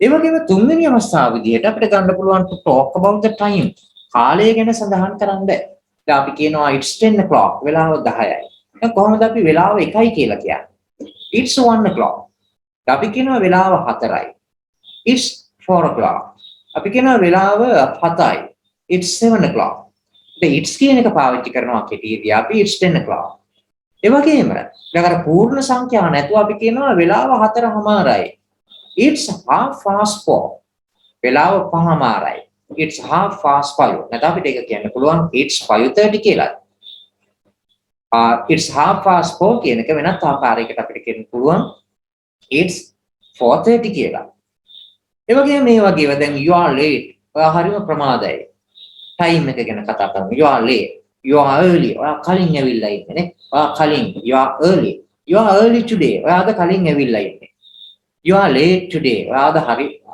ඒ වගේම තුන්වෙනි අවස්ථාව විදිහට අපිට ගන්න පුළුවන් to talk about the time. කාලය ගැන සඳහන් කරන්න. දැන් අපි කියනවා it's 10 o'clock. වෙලාව 10යි. දැන් කොහොමද අපි වෙලාව 1යි කියලා කියන්නේ? It's 1 o'clock. අපි කියනවා වෙලාව 4යි. It's 4 o'clock. අපි කියනවා වෙලාව 7යි. It's 7 o'clock. දැන් it's කියන එක පාවිච්චි කරනවා කෙටියේදී අපි it's 10 o'clock. ඒ වගේම දැන් අර පූර්ණ සංඛ්‍යා නැතුව අපි කියනවා වෙලාව 4:00යි. It's 4:30. වෙලාව 5:00යි. It's 5:30. නැත්නම් අපිට ඒක කියන්න පුළුවන් it's 5:30 කියලා. It's 4:30 කියන එක වෙනත් ආකාරයකට අපිට කියන්න පුළුවන් it's 4:30 කියලා. ඒ වගේම මේ වගේම දැන් you are late. ඔයා හරිම ප්‍රමාදයි. time එක ගැන කතා කරමු. You are late. You are early. ඔයා කලින් ඇවිල්ලා ඉන්නේ නේ. ඔයා කලින්. You are early. You are early today. ඔයා අද කලින් ඇවිල්ලා ඉන්නේ. You are late today. ඔයා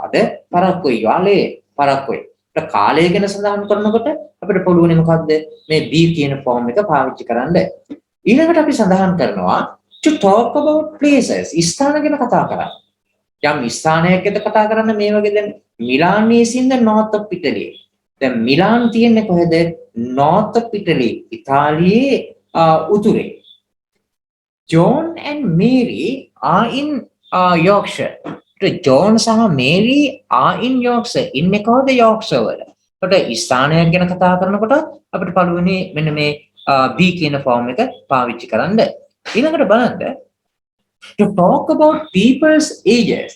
අද පරක්කුයි. You are late. පරක්කුයි. ඒක කාලය ගැන සඳහන් කරනකොට අපිට පුළුවන් මොකද්ද මේ be කියන ෆෝම් එක පාවිච්චි කරන්න. ඊළඟට අපි සඳහන් කරනවා to talk about places. ස්ථාන ගැන කතා කරන්න. යම් ස්ථානයක් ගැන කතා කරන්න මේ වගේ දැන් Milan is in the north of Italy. දැන් මිලාන් තියෙන්නේ කොහෙද? north of Italy. ඉතාලියේ උතුරේ. John and Mary are in Yorkshire. John සහ Mary are in Yorkshire. ඉන්නේ කොහෙද? Yorkshire වල. ඒකට ස්ථානයක් ගැන කතා කරනකොට අපිට පළවෙනි මෙන්න මේ be කියන ෆෝම් එක පාවිච්චි කරන්න. ඊළඟට බලන්න to talk about people's ages.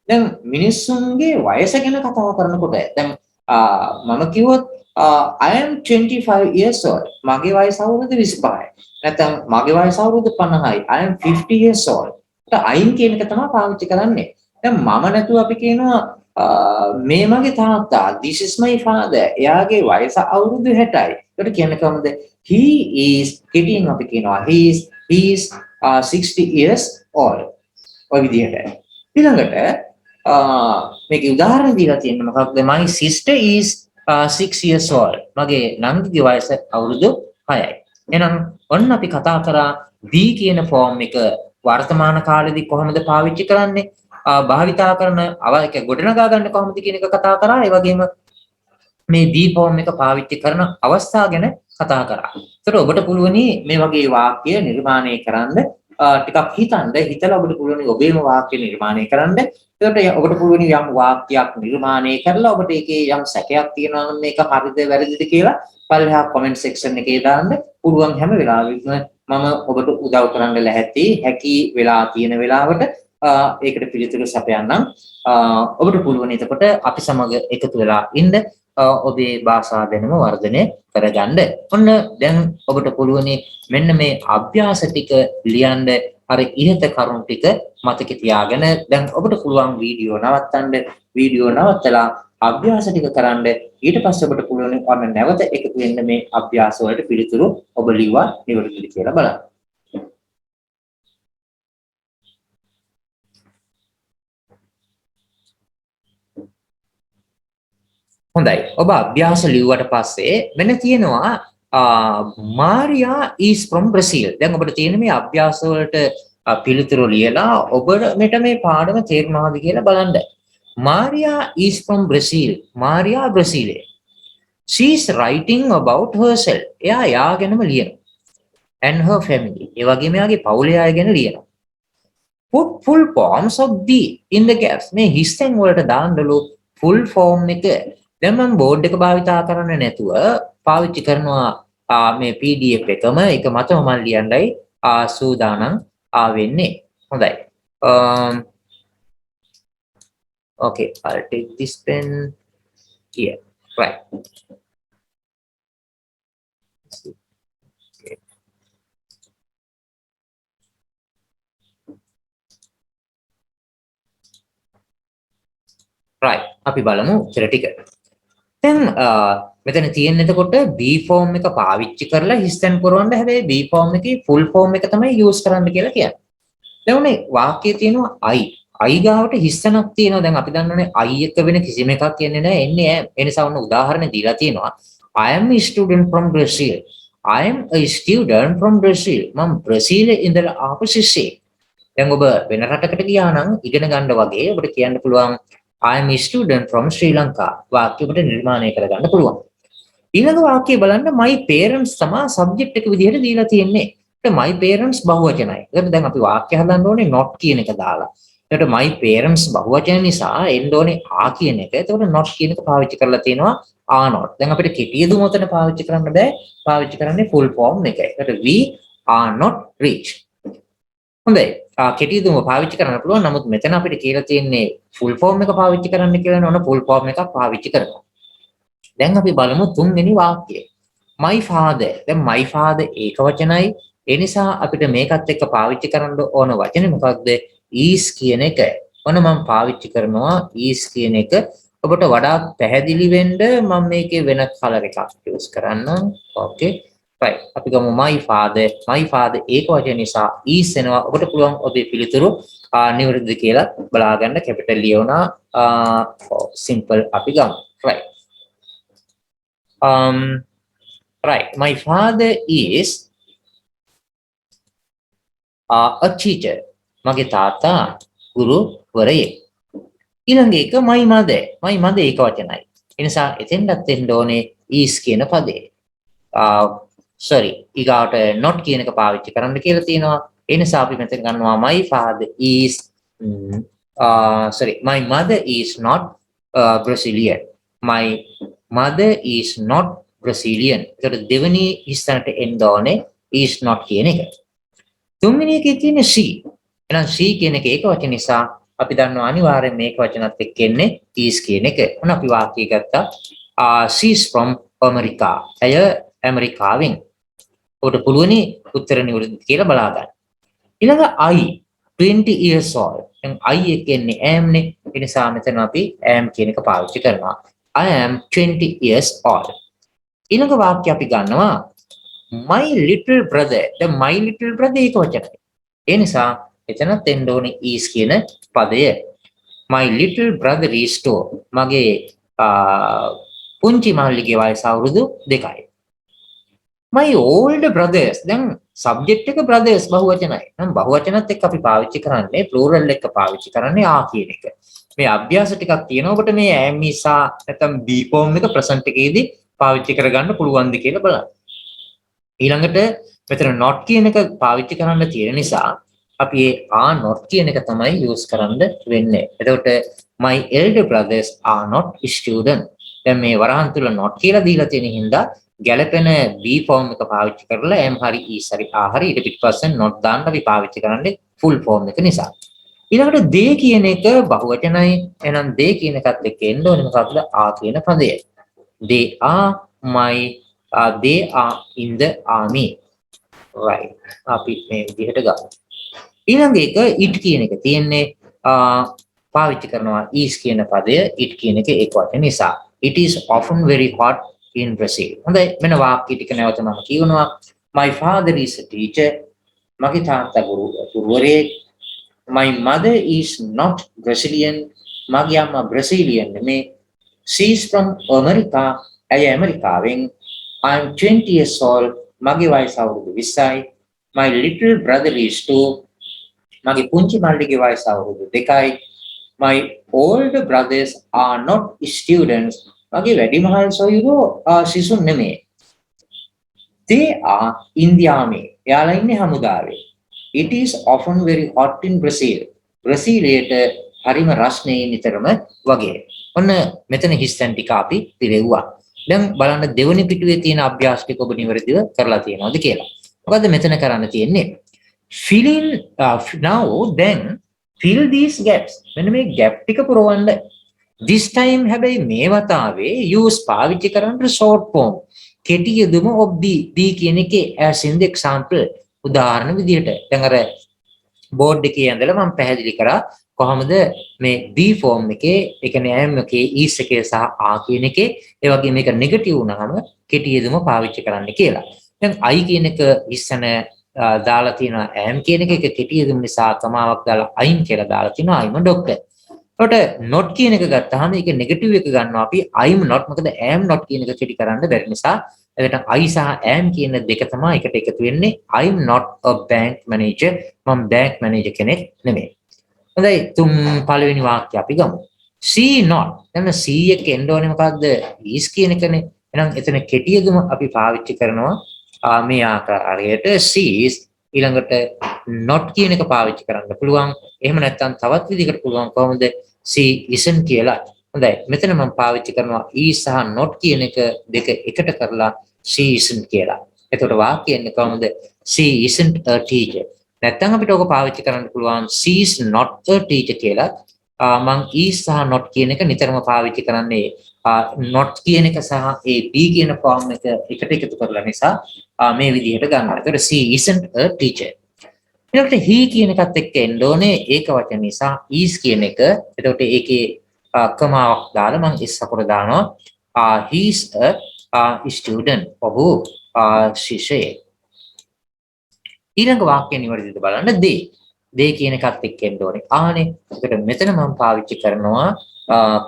දැන් මිනිස්සුන්ගේ වයස ගැන කතා කරනකොට දැන් මම කිව්වොත් I am 25 years old. මගේ වයස අවුරුදු 25යි. නැත්නම් මගේ වයස අවුරුදු 50යි. I am 50 years old. අයින් කියන එක තමයි පාවිච්චි කරන්නේ. දැන් මම නැතුව අපි කියනවා මේ මගේ තාත්තා, this is my father. එයාගේ වයස අවුරුදු 60යි. ඒකට කියන්නේ කොහොමද? He is කෙටියෙන් අපි කියනවා he is 60 years old. ඔය විදිහට. ඊළඟට මේකේ උදාහරණ දීලා තියෙනවා මොකක්ද? My sister is 6 years old. මගේ නංගිගේ වයස අවුරුදු 6යි. එහෙනම් ඔන්න අපි කතා කරා be කියන ෆෝම් එක වර්තමාන කාලෙදී කොහොමද පාවිච්චි කරන්නේ? භාවිතා කරන ඒක ගොඩනගා ගන්න කොහොමද කියන එක කතා කරා. ඒ වගේම මේ be ෆෝම් එක පාවිච්චි කරන අවස්ථා ගැන කතා කරා. ඒතර ඔබට පුළුවනි මේ වගේ වාක්‍ය නිර්මාණය කරන්න ටිකක් හිතලා ඔබට පුළුවනි ඔබේම වාක්‍ය නිර්මාණය කරන්න. ඒකට ඔබට පුළුවනි යම් වාක්‍යයක් නිර්මාණය කරලා ඔබට ඒකේ යම් සැකයක් තියෙනවා නම් මේක හරිද වැරදිද කියලා පල්ලෙහා කමෙන්ට් සෙක්ෂන් එකේ දාන්න පුළුවන්. හැම වෙලාවෙම මම ඔබට උදව් කරන්න හැකි වෙලා තියෙන වෙලාවට ඒකට පිළිතුරු සපයන්නම්. ඔබට පුළුවන් එතකොට අපි සමග එකතු වෙලා ඉන්න ඔබේ භාෂා දැනුම වර්ධනය කරගන්න. ඔන්න දැන් ඔබට පුළුවනි මෙන්න මේ අභ්‍යාස ටික ලියන්න අර ඉහත කරුණු ටික මතක තියාගෙන දැන් ඔබට පුළුවන් වීඩියෝ නවත්තලා අභ්‍යාස ටික කරන්න. ඊට පස්සේ ඔබට පුළුවන් ඔන්න නැවත එකතු වෙන්න මේ අභ්‍යාස වලට පිළිතුරු ඔබ ලියවා නිවැරදිද කියලා බලන්න. හොඳයි. ඔබ අභ්‍යාස ලියුවට පස්සේ මෙන්න තියෙනවා Maria is from Brazil. දැන් ඔබට තියෙන මේ අභ්‍යාස වලට පිළිතුරු ලියලා ඔබට මේ පාඩම තේරුණාද කියලා බලන්න. Maria is from Brazil. Maria Brazilian. She is writing about herself. එයා යාගෙනම ලියනවා. And her family. ඒ වගේම එයාගේ පවුලේ අය ගැන ලියනවා. Put full forms of the in the gaps. මේ හිස්තැන් වලට දාන්නලු full form එක. දැන් මම බෝඩ් එක භාවිතා කරන්නේ නැතුව පාවිච්චි කරනවා මේ PDF එකම එක මතම මම ලියන්නයි සූදානම් වෙන්නේ. හොඳයි. Okay, I'll take this pen here. Right. Okay. Right. අපි බලමු උත්තර ටික. දැන් මෙතන තියෙන එතකොට B form එක පාවිච්චි කරලා හිස්තැන් පුරවන්න. හැබැයි B form එකේ full form එක තමයි use කරන්න කියලා කියන්නේ. දැන් උනේ වාක්‍යයේ තියෙනවා I ගාවට හිස්තැනක් තියෙනවා. දැන් අපි දන්නවනේ I එක වෙන කිසිම එකක් කියන්නේ නැහැ. එන්නේ ඒ නිසා ඔන්න උදාහරණ දීලා තියෙනවා. I am a student from Brazil. I am a student from Brazil. මම බ්‍රසීලයේ ඉඳලා ආපු ශිෂ්‍යයෙක්. දැන් ඔබ වෙන රටකට ගියා නම් ඉගෙන ගන්න වගේ ඔබට කියන්න පුළුවන් I am a student from Sri Lanka. වාක්‍යයකට නිර්මාණය කරගන්න පුළුවන්. ඊළඟ වාක්‍යය බලන්න my parents තමයි subject එක විදිහට දීලා තියෙන්නේ. ඒත් my parents බහුවචනයි. ඒකට දැන් අපි වාක්‍ය හදන්න ඕනේ not කියන එක දාලා. ඒකට my parents බහුවචන නිසා එන්න ඕනේ are කියන එක. ඒතකොට not කියන එක පාවිච්චි කරලා තියෙනවා are not. දැන් අපිට කෙටි දුම උතන පාවිච්චි කරන්න බෑ. පාවිච්චි කරන්නේ full form එකයි. ඒකට we are not rich. හොඳයි. කෙටි දුම පාවිච්චි කරන්න පුළුවන්. නමුත් මෙතන අපිට කියලා තියෙන්නේ full form එක පාවිච්චි කරන්න කියලා නෝන full form එකක් පාවිච්චි කරනවා. දැන් අපි බලමු තුන්වෙනි වාක්‍යය. My father. දැන් my father ඒක වචනයි. ඒ නිසා අපිට මේකත් එක්ක පාවිච්චි කරන්න ඕන වචනේ මොකක්ද? is කියන එක. ඔන්න මම පාවිච්චි කරනවා is කියන එක. ඔබට වඩාත් පැහැදිලි වෙන්න මම මේකේ වෙන color එකක් use කරන්නම්. Okay. right. අපි ගමු my father ඒක වචන නිසා is එනවා. ඔබට පුළුවන් ඔබේ පිළිතුරු නිවැරදිද කියලා බලා ගන්න. capital ලියවනා simple අපි ගමු. right. Right. My father is a teacher. මගේ තාත්තා ගුරුවරයෙක්. ඊළඟ එක my mother ඒක වචනයි. ඒ නිසා එතෙන්ටත් එන්න ඕනේ is කියන පදේ. sorry ඊගාට not කියන එක පාවිච්චි කරන්න කියලා තියෙනවා. ඒ නිසා අපි මෙතන ගන්නවා my father is my mother is not Brazilian. My mother is not Brazilian. ඒකට දෙවෙනි ඉස්සරට එන්න ඕනේ is not කියන එක. තුන්වෙනි එකේ තියෙන she. එහෙනම් she කියන එක ඒක වචන නිසා අපි දන්නවා අනිවාර්යෙන් මේක වචනත් එක්ක එන්නේ is කියන එක. මොන අපි වාක්‍යය ගත්තා. She's from America. ඇය ඇමරිකාවෙන්. ඔබට පුළුවනි උත්තර නිවැරදි කියලා බලා ගන්න. ඊළඟ I 20 years old. දැන් I එක එන්නේ am නේ. ඒ නිසා මෙතන අපි am කියන එක පාවිච්චි කරනවා. I am 20 years old. ඊළඟ වාක්‍ය අපි ගන්නවා my little brother. දැන් my little brother ඒක වචනයි. ඒ නිසා එතනත් එන්න ඕනේ is කියන පදය. My little brother is 2. මගේ පුංචි මල්ලිගේ වයස අවුරුදු 2යි. My older brothers. දැන් subject එක brothers බහුවචනයි. නම් බහුවචනත් එක්ක අපි පාවිච්චි කරන්නේ plural එක පාවිච්චි කරන්නේ ආ කියන එක. මේ අභ්‍යාස ටිකක් තියෙනවා. ඔබට මේ am is නැත්නම් be form එක present එකේදී පාවිච්චි කරගන්න පුළුවන්ද කියලා බලන්න. ඊළඟට මෙතන not කියන එක පාවිච්චි කරන්න තියෙන නිසා අපි ඒ are not කියන එක තමයි use කරන්න වෙන්නේ. එතකොට my elder brothers are not student. දැන් මේ වරහන් තුල not කියලා දීලා තියෙන හින්දා ගැළපෙන be form එක පාවිච්චි කරලා am හරි is හරි are හරි ඊට පිටපස්සෙන් not දාන්න අපි පාවිච්චි කරන්නේ full form එක නිසා. ඊළඟට they කියන එක බහුවචනයි. එහෙනම් they කියන එකත් එක්ක එන්න ඕනේ මොකක්ද? are කියන පදය. They are they are in the army. Right. අපි මේ විදිහට ගමු. ඊළඟ එක it කියන එක තියෙන්නේ පාවිච්චි කරනවා is කියන පදය it කියන එක ඒක වචන නිසා. It is often very hot in Brazil. හොඳයි මෙන්න වාක්‍ය ටික නැවත මම කියනවා. My father is a teacher. මගේ තාත්තා ගුරුවරයෙක්. My mother is not Brazilian. මගේ අම්මා බ්‍රසීලියන් නෙමේ. She is from America. ඇය ඇමරිකාවෙන්. I am 20 years old. මගේ වයස අවුරුදු 20යි. My little brother is 2. මගේ පුංචි මල්ලිගේ වයස අවුරුදු 2යි. My older brothers are not students. මගේ වැඩිමහල් සොයුරෝ සිසුන් නෙමෙයි. They are in the army. එයාලා ඉන්නේ හමුදාවේ. It is often very hot in Brazil. බ්‍රසීලයට හරිම රස්නේ නිතරම වගේ. ඔන්න මෙතන හිස්තැන් ටික අපි පිළිවෙව්වා. දැන් බලන්න දෙවෙනි පිටුවේ තියෙන අභ්‍යාස ටික ඔබ නිවැරදිව කරලා තියෙනවද කියලා. මොකද්ද මෙතන කරන්න තියෙන්නේ? Fill in now then fill these gaps. මෙන්න මේ gap ටික පුරවන්න. This time හැබැයි මේ වතාවේ use පාවිච්චි කරන්න short form. කෙටි යෙදුම of be කියන එකේ as in the example. උදාහරණ විදිහට. දැන් අර බෝඩ් එකේ ඇඳලා මම පැහැදිලි කරා කොහොමද මේ be form එකේ ඒ කියන්නේ am එකේ is එකේ සහ are කියන එකේ ඒ වගේ මේක නෙගටිව් වුණාම කෙටි යෙදුම පාවිච්චි කරන්න කියලා. දැන් I කියන එක ඉස්සන දාලා තියෙනවා am කියන එක කෙටි යෙදුම නිසා තමාවක් දාලා I'm කියලා දාලා තිනවා I'm a doctor. ඒකට not කියන එක ගත්තාම ඒක නෙගටිව් එක ගන්නවා අපි I'm not මොකද am not කියන එක කෙටි කරන්න බැරි නිසා එතන I සහ am කියන දෙක තමයි එකට එකතු වෙන්නේ I'm not a bank manager මම bank manager කෙනෙක් නෙමෙයි. හොඳයි තුන් පළවෙනි වාක්‍යය අපි ගමු. She not. දැන් she එක එන්න ඕනේ මොකද්ද? is කියන එකනේ. එහෙනම් එතන කෙටි යෙදුම අපි පාවිච්චි කරනවා මේ ආකාරයට she is ඊළඟට not කියන එක පාවිච්චි කරන්න පුළුවන්. එහෙම නැත්නම් තවත් විදිහකට පුළුවන් කොහොමද? she isn't කියලා. හොඳයි මෙතන මම පාවිච්චි කරනවා is සහ not කියන එක දෙක එකට කරලා she isn't කියලා. එතකොට වාක්‍යයෙන් කොහොමද? she isn't a teacher. නැත්නම් අපිට ඕක පාවිච්චි කරන්න පුළුවන් she is not a teacher කියලා. මම is සහ not කියන එක නිතරම පාවිච්චි කරන්නේ not කියන එක සහ ඒ be කියන form එක එකට එකතු කරලා නිසා මේ විදිහට ගන්නවා. ඒතකොට she isn't a teacher. ඊළඟට he කියන එකත් එක්ක එන්න ඕනේ ඒක වචන නිසා is කියන එක. එතකොට ඒකේ කමාවක් දාලා මම is අකුර දානවා. he is a student. ඔහු ශිෂ්‍යයෙක්. ඊළඟ වාක්‍ය නිවැරදිද බලන්න they කියන එකත් එක්ක එන්න ඕනේ ආනේ. ඒකට මෙතන මම පාවිච්චි කරනවා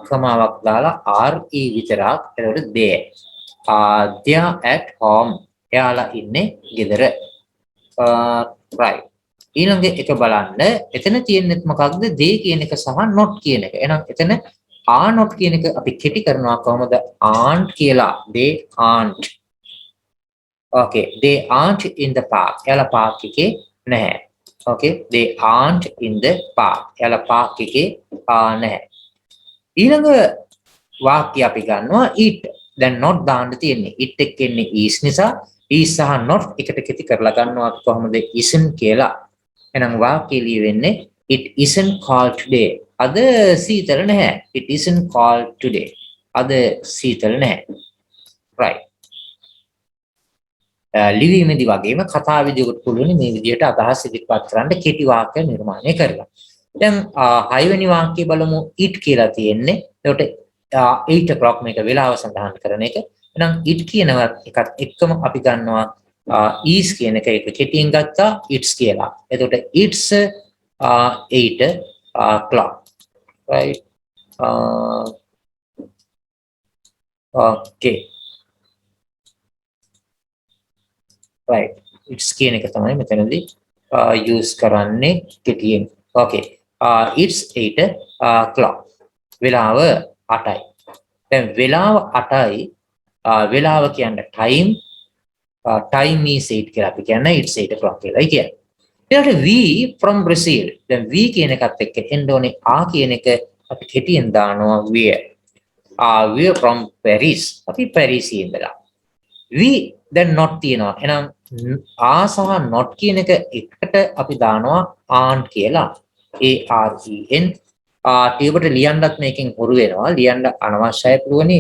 කමාවක් දාලා re විතරක්. එතකොට they are at home. එයාලා ඉන්නේ ගෙදර. right. ඊළඟ එක බලන්න එතන තියෙන්නේ මොකක්ද? they කියන එක සහ not කියන එක. එහෙනම් එතන are not කියන එක අපි කෙටි කරනවා කොහොමද? aren't කියලා. they aren't. okay they aren't in the park. එයාලා පාක් එකේ නැහැ. okay they aren't in the park. එයාලා පාක් එකේ නැහැ. ඊළඟ වාක්‍ය අපි ගන්නවා it. දැන් not දාන්න තියෙන්නේ. it එක්ක එන්නේ is නිසා is සහ not එකට කෙටි කරලා ගන්නවා කොහොමද? isn't කියලා. එහෙනම් වාක්‍යය ලියවෙන්නේ It isn't cold today. අද සීතල නැහැ. It isn't cold today. අද සීතල නැහැ. Right. ලිවීමේදී වගේම කතාවේදී පුළුවන් මේ විදිහට අදහස් ඉදිරිපත් කරන්න කෙටි වාක්‍ය නිර්මාණය කරලා. දැන් 6 වෙනි වාක්‍යය බලමු. it කියලා තියෙන්නේ. ඒකට 8 o'clock මේක වෙලාව සඳහන් කරන එක. එහෙනම් it කියනවා එකත් එක්කම අපි ගන්නවා is කියන එක ඒක කෙටියෙන් ගත්තා it's කියලා. එතකොට it's 8 o'clock. Right. Okay. Right. It's කියන එක තමයි මෙතනදී use කරන්නේ කෙටියෙන්. Okay. It's 8 o'clock. වෙලාව 8යි. දැන් වෙලාව 8යි. වෙලාව කියන්නේ time is 8 කියලා අපි කියන්නේ it's 8 o'clock කියලා කියන්නේ. ඊට we from Brazil. දැන් we කියන එකත් එක්ක එන්න ඕනේ කියන එක අපි කෙටියෙන් දානවා where. We are from Paris. අපි Paris ඉඳලා. we then not තියෙනවා. එහෙනම් සහ not කියන එක එකට අපි දානවා aren't කියලා. AREN. ටේබල්ට ලියන්නත් මේකෙන් හුරු වෙනවා. ලියන්න අනවශ්‍යයි පුළුවනි.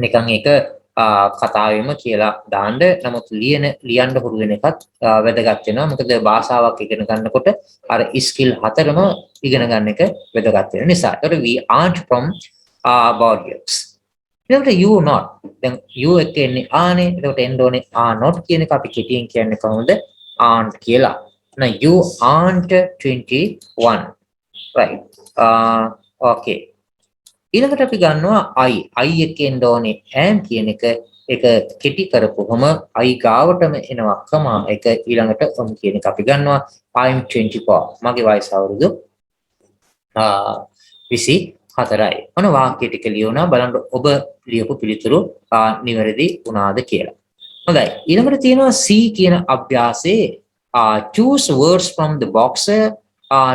නිකන් ඒක කතාවෙම කියලා දාන්න. නමුත් ලියන්න හුරු වෙන එකත් වැදගත් වෙනවා. මොකද භාෂාවක් ඉගෙන ගන්නකොට අර ස්කිල් හතරම ඉගෙන ගන්න එක වැදගත් වෙන නිසා. ඒතකොට we aren't from Bordeaux. එතකොට you not. දැන් you එක එන්නේ ආනේ. එතකොට එන්න ඕනේ not කියන එක අපි කෙටියෙන් කියන්නේ කොහොමද? aren't කියලා. Now you aren't 21. Right. Okay. ඊළඟට අපි ගන්නවා I එකෙන් ඕනේ am කියන එක කෙටි කරපුවම I ගාවටම එනවා කමා එක ඊළඟට කියන එක අපි ගන්නවා I'm 24. මගේ වයස අවුරුදු 24යි. මොන වාක්‍ය ටික ලියුණා බලන්න ඔබ ලියපු පිළිතුරු නිවැරදි වුණාද කියලා. හොඳයි. ඊළඟට තියෙනවා C කියන අභ්‍යාසයේ choose words from the box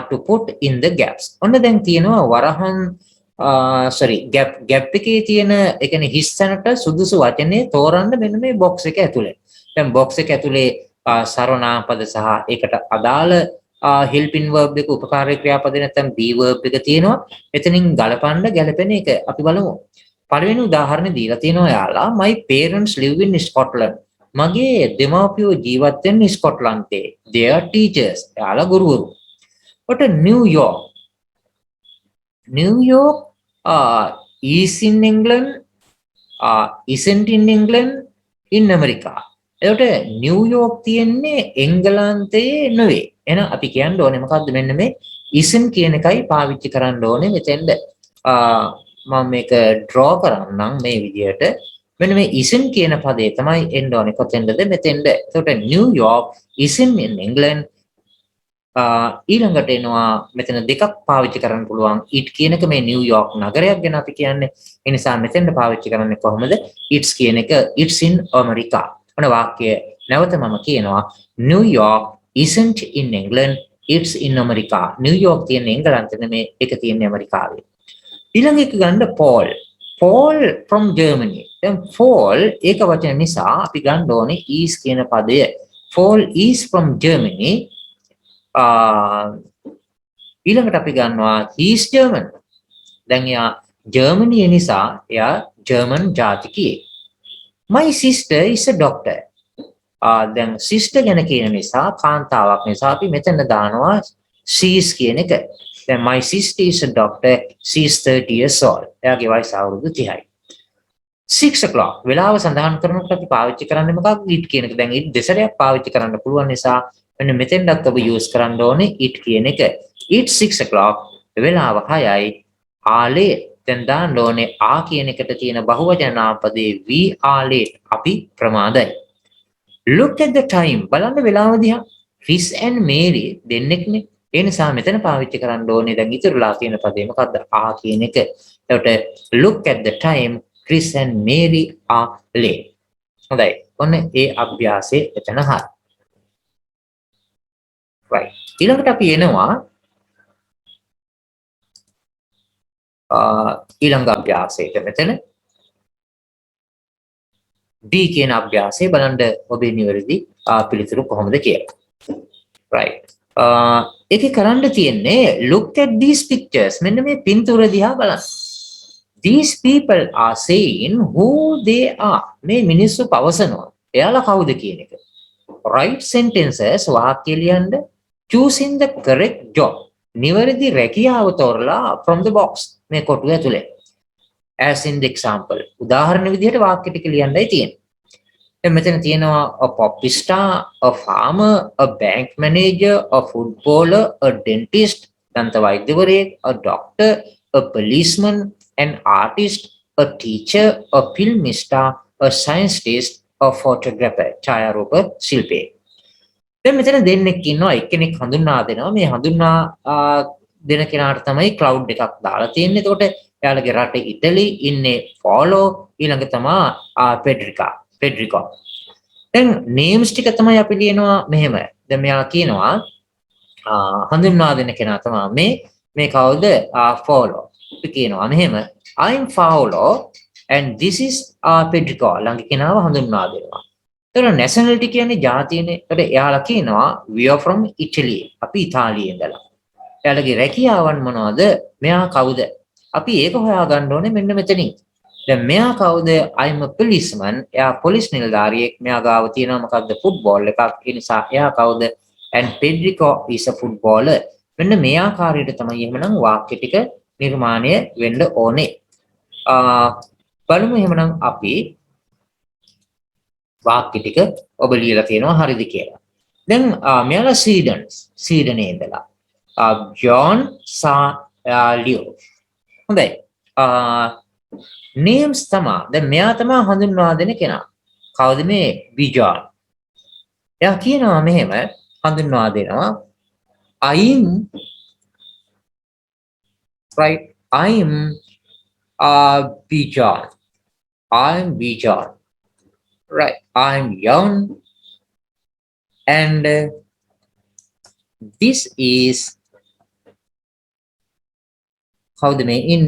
to put in the gaps. ඔන්න දැන් තියෙනවා වරහන් gap එකේ තියෙන ඒ කියන්නේ හිස් තැනට සුදුසු වචනේ තෝරන්න මෙන්න මේ box එක ඇතුලේ. දැන් box එක ඇතුලේ සර්වනාමපද සහ ඒකට අදාළ helping verb එක උපකාරී ක්‍රියාපද නැත්නම් be verb එක තියෙනවා. එතනින් ගලපන්න ගැලපෙන එක අපි බලමු. පළවෙනි උදාහරණය දීලා තියෙනවා යාලා my parents live in Scotland. මගේ දෙමාපියෝ ජීවත් වෙන්නේ ස්කොට්ලන්තේ. they are teachers. යාලා ගුරුවරු. What New York? New York is in England, isn't in England, in America. එතකොට New York තියෙන්නේ එංගලන්තයේ නෙවෙයි. එහෙනම් අපි කියන්න ඕනේ මොකද්ද මෙන්න මේ isn't කියන එකයි පාවිච්චි කරන්න ඕනේ මෙතෙන්ද. මම මේක draw කරන්නම් මේ විදිහට. මෙන්න මේ isn't කියන පදේ තමයි එන්න ඕනේ කොතෙන්ද මෙතෙන්ද. එතකොට New York isn't in England. ඊළඟට එනවා මෙතන දෙකක් පාවිච්චි කරන්න පුළුවන්. it කියන එක මේ නිව්යෝක් නගරයක් ගැන අපි කියන්නේ. ඒ නිසා මෙතෙන්ද පාවිච්චි කරන්නේ කොහොමද? it's කියන එක it's in America. මොන වාක්‍ය නැවත මම කියනවා New York isn't in England, it's in America. New York තියෙන එංගලන්තේ නෙමෙයි, ඒක තියෙන්නේ ඇමරිකාවේ. ඊළඟ එක ගන්න Paul. Paul from Germany. දැන් Paul ඒක වචන නිසා අපි ගන්න ඕනේ is කියන පදය. Paul is from Germany. ඊළඟට අපි ගන්නවා he is German. දැන් එයා ජර්මනිය නිසා එයා German ජාතිකයෙක්. My sister is a doctor. දැන් sister ගැන කියන නිසා කාන්තාවක් නිසා අපි මෙතන දානවා she is කියන එක. දැන් my sister is a doctor. She is 30 years old. එයාගේ වයස අවුරුදු 30යි. 6 o'clock වෙලාව සඳහන් කරනකොට අපි පාවිච්චි කරන්නේ මොකක්ද? it කියන එක. දැන් it දෙසරයක් පාවිච්චි කරන්න පුළුවන් නිසා මෙන්න මෙතෙන්වත් ඔබ use කරන්න ඕනේ it කියන එක. It's 6 o'clock. වෙලාව 6යි. ආලේ දැන් දාන්න ඕනේ කියන එකට තියෙන බහුවචන නාමපදේ we are late. අපි ප්‍රමාදයි. Look at the time. බලන්න වෙලාව දිහා. Chris and Mary දෙන්නෙක්නේ. ඒ නිසා මෙතන පාවිච්චි කරන්න ඕනේ දැන් ඉතුරුලා තියෙන පදේ මොකද්ද? කියන එක. එතකොට look at the time. Chris and Mary are late. හොඳයි. ඔන්න ඒ අභ්‍යාසයේ එතන හරි. right. ඊළඟට අපි එනවා ඊළඟ අභ්‍යාසයට මෙතන D කියන අභ්‍යාසය බලන්න ඔබේ නිවැරදි පිළිතුරු කොහොමද කියලා. right. ඒකේ කරන්න තියෙන්නේ look at these pictures. මෙන්න මේ පින්තූර දිහා බලන්න. These people are saying who they are. මේ මිනිස්සු පවසනවා. එයාලා කවුද කියන එක. Write sentences වාක්‍ය ලියන්න. Choosing the correct job. නිවැරදි රැකියාව තෝරලා from the box. මේ කොටුව ඇතුලේ. As in the example. උදාහරණ විදිහට වාක්‍ය ටික ලියන්නයි තියෙන්නේ. දැන් මෙතන තියෙනවා a pop star, a farmer, a bank manager, a footballer, a dentist, දන්ත වෛද්‍යවරයෙක්, a doctor, a policeman, an artist, a teacher, a film star, a scientist, a photographer. ඡායාරූප ශිල්පියෙක්. දැන් මෙතන දෙන්නෙක් ඉන්නවා, එක්කෙනෙක් හඳුන්වා දෙනවා. මේ හඳුන්වා දෙන කෙනාට තමයි ක්ලවුඩ් එකක් දාලා තියෙන්නේ. එතකොට එයාලගේ රට ඉටලි, ඉන්නේ ෆෝලෝ, ඊළඟ තමයි පෙඩ්රිකෝ. දැන් නේම්ස් ටික තමයි අපි ලියනවා මෙහෙම. දැන් මෙයා කියනවා හඳුන්වා දෙන කෙනා තමයි මේ කවුද? ෆෝලෝ. අපි කියනවා මෙහෙම I'm Paolo and this is Pedrico. ළඟ කෙනාව හඳුන්වා දෙනවා. ඒතර nationality කියන්නේ ජාතියනේ. ඒතර එයාලා කියනවා we are from Italy. අපි ඉතාලියේ ඉඳලා. එයාලගේ රැකියාවන් මොනවද? මෙයා කවුද? අපි ඒක හොයාගන්න ඕනේ මෙන්න මෙතනින්. දැන් මෙයා කවුද? I'm a policeman. එයා පොලිස් නිලධාරියෙක්. මෙයා ගාව තියෙනවා මොකද්ද? ෆුට්බෝල් එකක්. ඒ නිසා එයා කවුද? and Pedrico is a footballer. මෙන්න මේ ආකාරයට තමයි එහෙමනම් වාක්‍ය ටික නිර්මාණය වෙන්න ඕනේ. බලමු එහෙමනම් අපි වාක්‍ය ටික ඔබ ලියලා තියෙනවා හරිද කියලා. දැන් මෙයාලා ස්වීඩනයේ ඉඳලා ජෝන් ලියෝ. හොඳයි. names තමයි. දැන් මෙයා තමයි හඳුන්වා දෙන කෙනා. කවුද මේ බිජෝන්? එයා කියනවා මෙහෙම හඳුන්වා දෙනවා I'm Bijan. I'm Bijan. Right. I'm young. And this is how the may in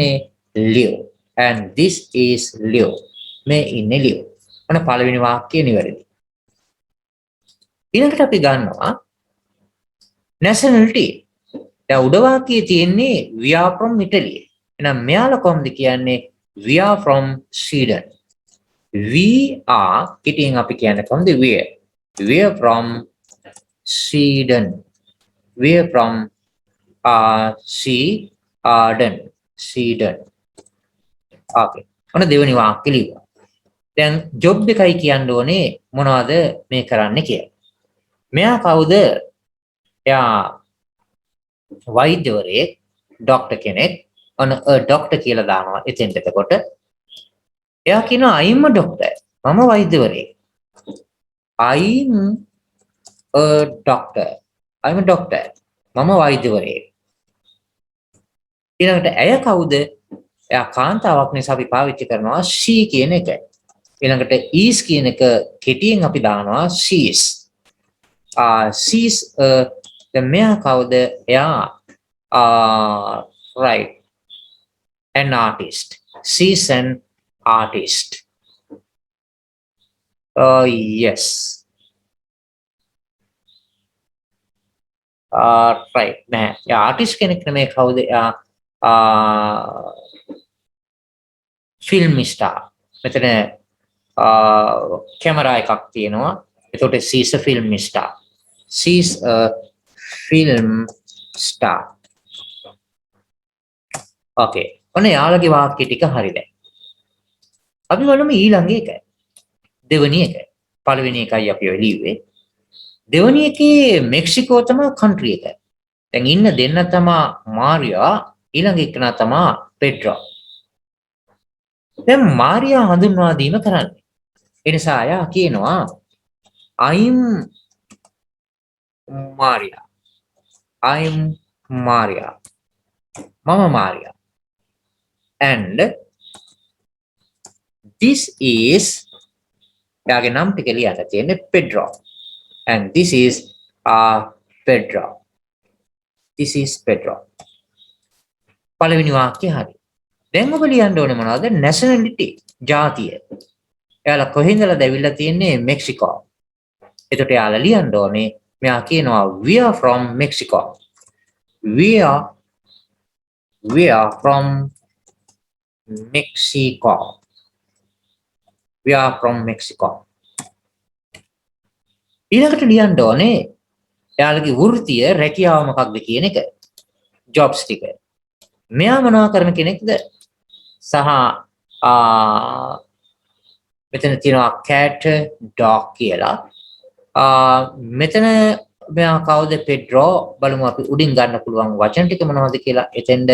Leo. And this is Leo. May in Leo. අන පළවෙනි වාක්‍යය නිවැරදි. ඊළඟට අපි ගන්නවා nationality. දැන් උඩ වාක්‍යයේ තියෙන්නේ we are from Italy. එහෙනම් මෙයාලා කොහොමද කියන්නේ we are from Sweden. We are කිටියෙන් අපි කියන්නේ කොහොමද we are from Sweden. We are from Sweden. Okay. ඔන්න දෙවෙනි වාක්‍ය ලියුවා. දැන් job එකයි කියන්න ඕනේ මොනවද මේ කරන්න කියලා. මෙයා කවුද? එයා වෛද්‍යවරයෙක්, ડોක්ටර් කෙනෙක්. ඔන්න ડોක්ටර් කියලා දානවා එතෙන්ට. එතකොට එයා කියනවා I'm a doctor. මම වෛද්‍යවරයෙක්. I'm a doctor. මම වෛද්‍යවරයෙක්. ඊළඟට ඇය කවුද? එයා කාන්තාවක් නිසා අපි පාවිච්චි කරනවා she කියන එක. ඊළඟට is කියන එක කෙටියෙන් අපි දානවා she's. She's දැන් මෙයා කවුද? එයා right an artist. She's an artist. Yes. Right. නෑ. එයා ආටිස්ට් කෙනෙක් නෙමෙයි. කවුද? එයා ෆිල්ම් ස්ටාර්. මෙතන කැමරා එකක් තියෙනවා. එතකොට she's a film star. She's a film star. Okay. ඔන්න යාළුවගේ වාක්‍ය ටික හරිද? අපි බලමු ඊළඟ එක. දෙවෙනි එක. පළවෙනි එකයි අපි ඔය ලිව්වේ. දෙවෙනි එකේ මෙක්සිකෝ තමයි කන්ට්‍රි එක. දැන් ඉන්න දෙන්න තමයි මාරියා, ඊළඟ එකනා තමයි පෙඩ්‍රෝ. දැන් මාරියා හඳුන්වා දීම කරන්නේ. ඒ නිසා අයා කියනවා I'm Maria. Mama Maria. And this is එයාගේ නම් ටික ලියලා තියෙන්නේ Pedro. And this is Pedro. පළවෙනි වාක්‍යය හරි. දැන් ඔබ ලියන්න ඕනේ මොනවද? nationality, ජාතිය. එයාලා කොහෙන්දලා දැවිලා තියෙන්නේ? මෙක්සිකෝ. එතකොට එයාලා ලියන්න ඕනේ මෙයා කියනවා we are from Mexico. We are from Mexico. We are from Mexico. ඊළඟට ලියන්න ඕනේ එයාලගේ වෘත්තිය රැකියාව මොකක්ද කියන එක. jobs ටික. මෙයා මොනවා කරන කෙනෙක්ද? සහ මෙතන තියෙනවා cat dog කියලා. මෙතන මෙයා කවුද? පෙඩ්‍රෝ. බලමු අපි උඩින් ගන්න පුළුවන් වචන ටික මොනවද කියලා. එතෙන්ද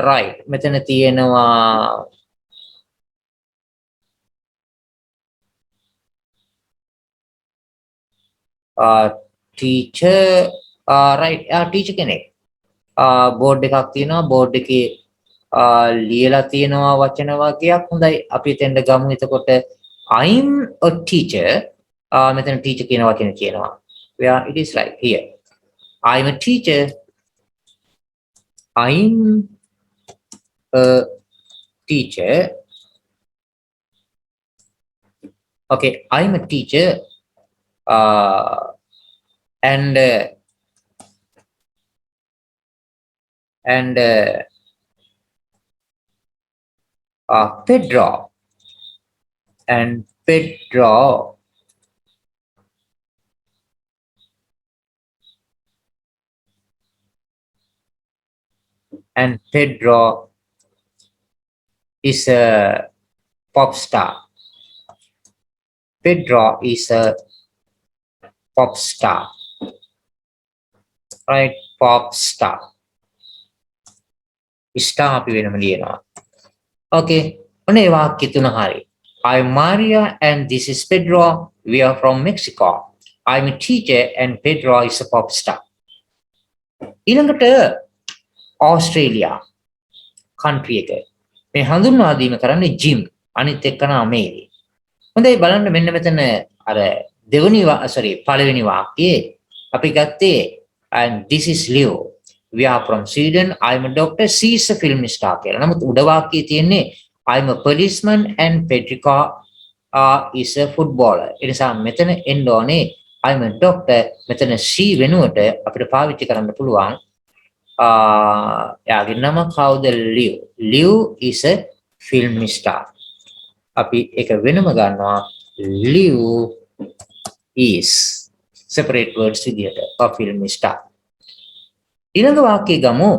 right. මෙතන තියෙනවා teacher. right. teacher කෙනෙක්. බෝඩ් එකක් තියෙනවා. බෝඩ් එකේ ලියලා තියෙනවා වචන වර්ගයක්. හොඳයි. අපි එතෙන්ද ගමු. එතකොට I'm a teacher. මෙතන teacher කියන වචනේ කියනවා. Where it is right here. I'm a teacher. I'm a teacher. Okay, I'm a teacher. And Pedro is a pop star. Pedro is a pop star. Right, pop star. Star අපි වෙනම ලියනවා. Okay, ඔන්න ඒ වාක්‍ය තුන හරි. I'm Maria and this is Pedro. We are from Mexico. I'm a teacher and Pedro is a pop star. ඊළඟට Australia country එක. මේ හඳුන්වා දීම කරන්නේ ජිම්. අනිත් එක්කන අමේරි. හොඳයි බලන්න මෙන්න මෙතන අර පළවෙනි වාක්‍යයේ අපි ගත්තේ and this is Leo. We are from Sweden. I'm a doctor. She is a film star කියලා. නමුත් උඩ වාක්‍යයේ තියෙන්නේ I'm a policeman and Pedrica is a footballer. ඒ නිසා මෙතන එන්න ඕනේ I'm a doctor. මෙතන she වෙනුවට අපිට පාවිච්චි කරන්න පුළුවන් එයාගේ නම කවුද? Leo. Leo is a film star. අපි ඒක වෙනම ගන්නවා Leo is separate words විදියට a film star. ඊළඟ වාක්‍යය ගමු.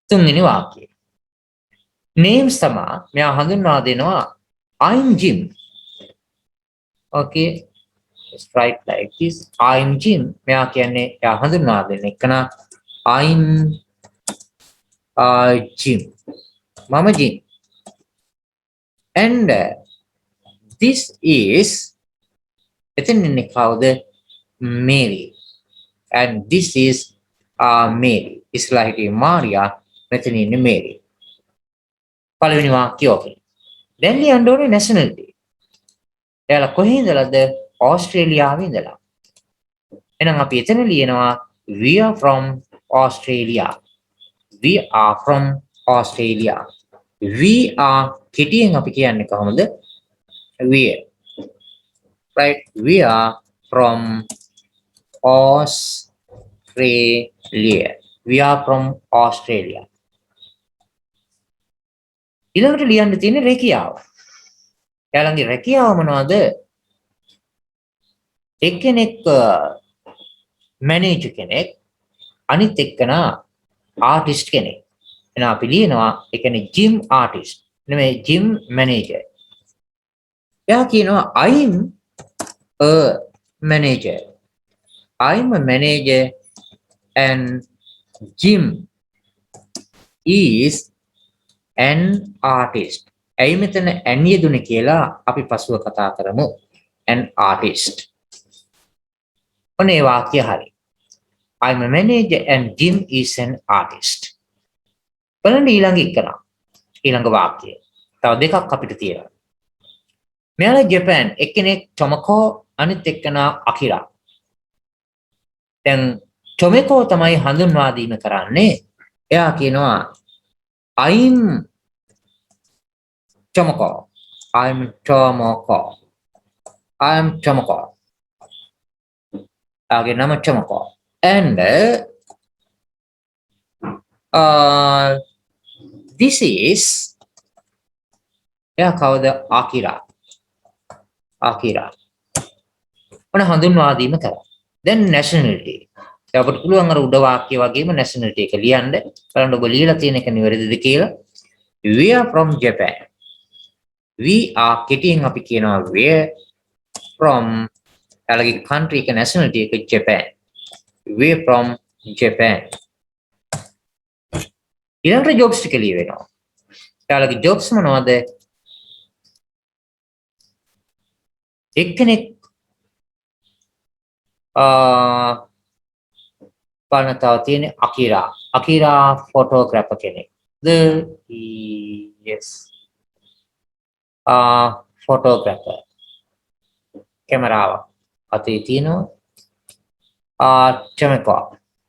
තුන්වෙනි වාක්‍යය. names තමයි මෙයා හඳුන්වා දෙනවා I'm Jim. Okay, let's write like this. I'm Jim. මෙයා කියන්නේ එයා හඳුන්වා දෙන එකන I'm Jim. මම Jim. And this is එතන ඉන්නේ කවුද? Mary. And this is Mary. ඉස්ලා හිටියේ Maria. මෙතන ඉන්නේ Mary. පළවෙනි වාක්‍යය ඕකේ. දැන් ලියන්න ඕනේ nationality. එයාලා කොහේ ඉඳලාද? ඕස්ට්‍රේලියාවේ ඉඳලා. එහෙනම් අපි එතන ලියනවා we are from Australia. We are from Australia. We are කෙටියෙන් අපි කියන්නේ කොහොමද? We. Right? We are from Australia. We are from Australia. ඊළඟට ලියන්න තියෙන්නේ රැකියාව. එයාලගේ රැකියාව මොනවද? එක්කෙනෙක් මැනේජර් කෙනෙක්, අනිත් එක්කනා ආටිස්ට් කෙනෙක්. එහෙනම් අපි ලියනවා ඒ කියන්නේ ජිම් ආටිස්ට් නෙමෙයි ජිම් මැනේජර්. එයා කියනවා I'm a manager. I'm a manager and Jim is an artist. ඇයි මෙතන an යෙදුනේ කියලා අපි පසුව කතා කරමු. An artist. ඔනේ වාක්‍ය හරි. I'm a manager and Jim is an artist. බලන්න ඊළඟ එකන. ඊළඟ වාක්‍යය. තව දෙකක් අපිට තියෙනවා. මෙයාලා ජපාන් එක්කෙනෙක් ටොමකෝ අනිත් එක්කෙනා අකිරා. දැන් ටොමකෝ තමයි හඳුන්වා දීම කරන්නේ. එයා කියනවා I'm Tomoko. I'm Tomoko. I'm Tomoko. එයාගේ නම චමකෝ. And uh, this is එයා කවුද? Akira. Akira. මොන හඳුන්වා දීම කරා. Then nationality. අපිට පුළුවන් අර උඩ වාක්‍ය වගේම nationality එක ලියන්න. බලන්න ඔබ ලියලා තියෙන එක නිවැරදිද කියලා. We are from Japan. We are කෙටියෙන් අපි කියනවා where from එයාලගේ country එක nationality එක Japan. We from Japan. ඊළඟට jobs ටික ලියවෙනවා. එයාලගේ jobs මොනවද? එක්කෙනෙක් බලන්න තව තියෙන්නේ අකිරා. අකිරා ෆොටෝග්‍රැෆර් කෙනෙක්. Yes. ෆොටෝග්‍රැෆර්. කැමරාවක් අතේ තියෙනවා. චමකෝ.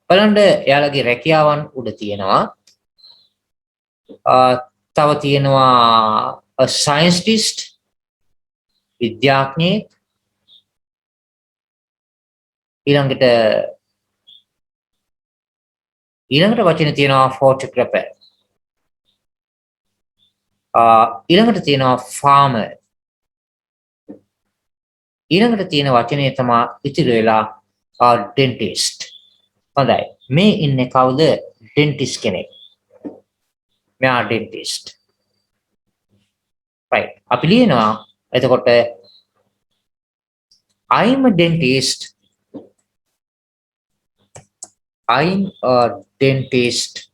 බලන්න එයාලගේ රැකියාවන් උඩ තියෙනවා. තව තියෙනවා scientist විද්‍යාඥයෙක්. ඊළඟට වචන තියෙනවා photographer. ඊළඟට තියෙනවා farmer. ඊළඟට තියෙන වචනේ තමයි ඉතිරි වෙලා dentist. හොඳයි. මේ ඉන්නේ කවුද? dentist කෙනෙක්. මෙයා dentist. right. අපි ලියනවා එතකොට I'm a dentist. I'm a dentist.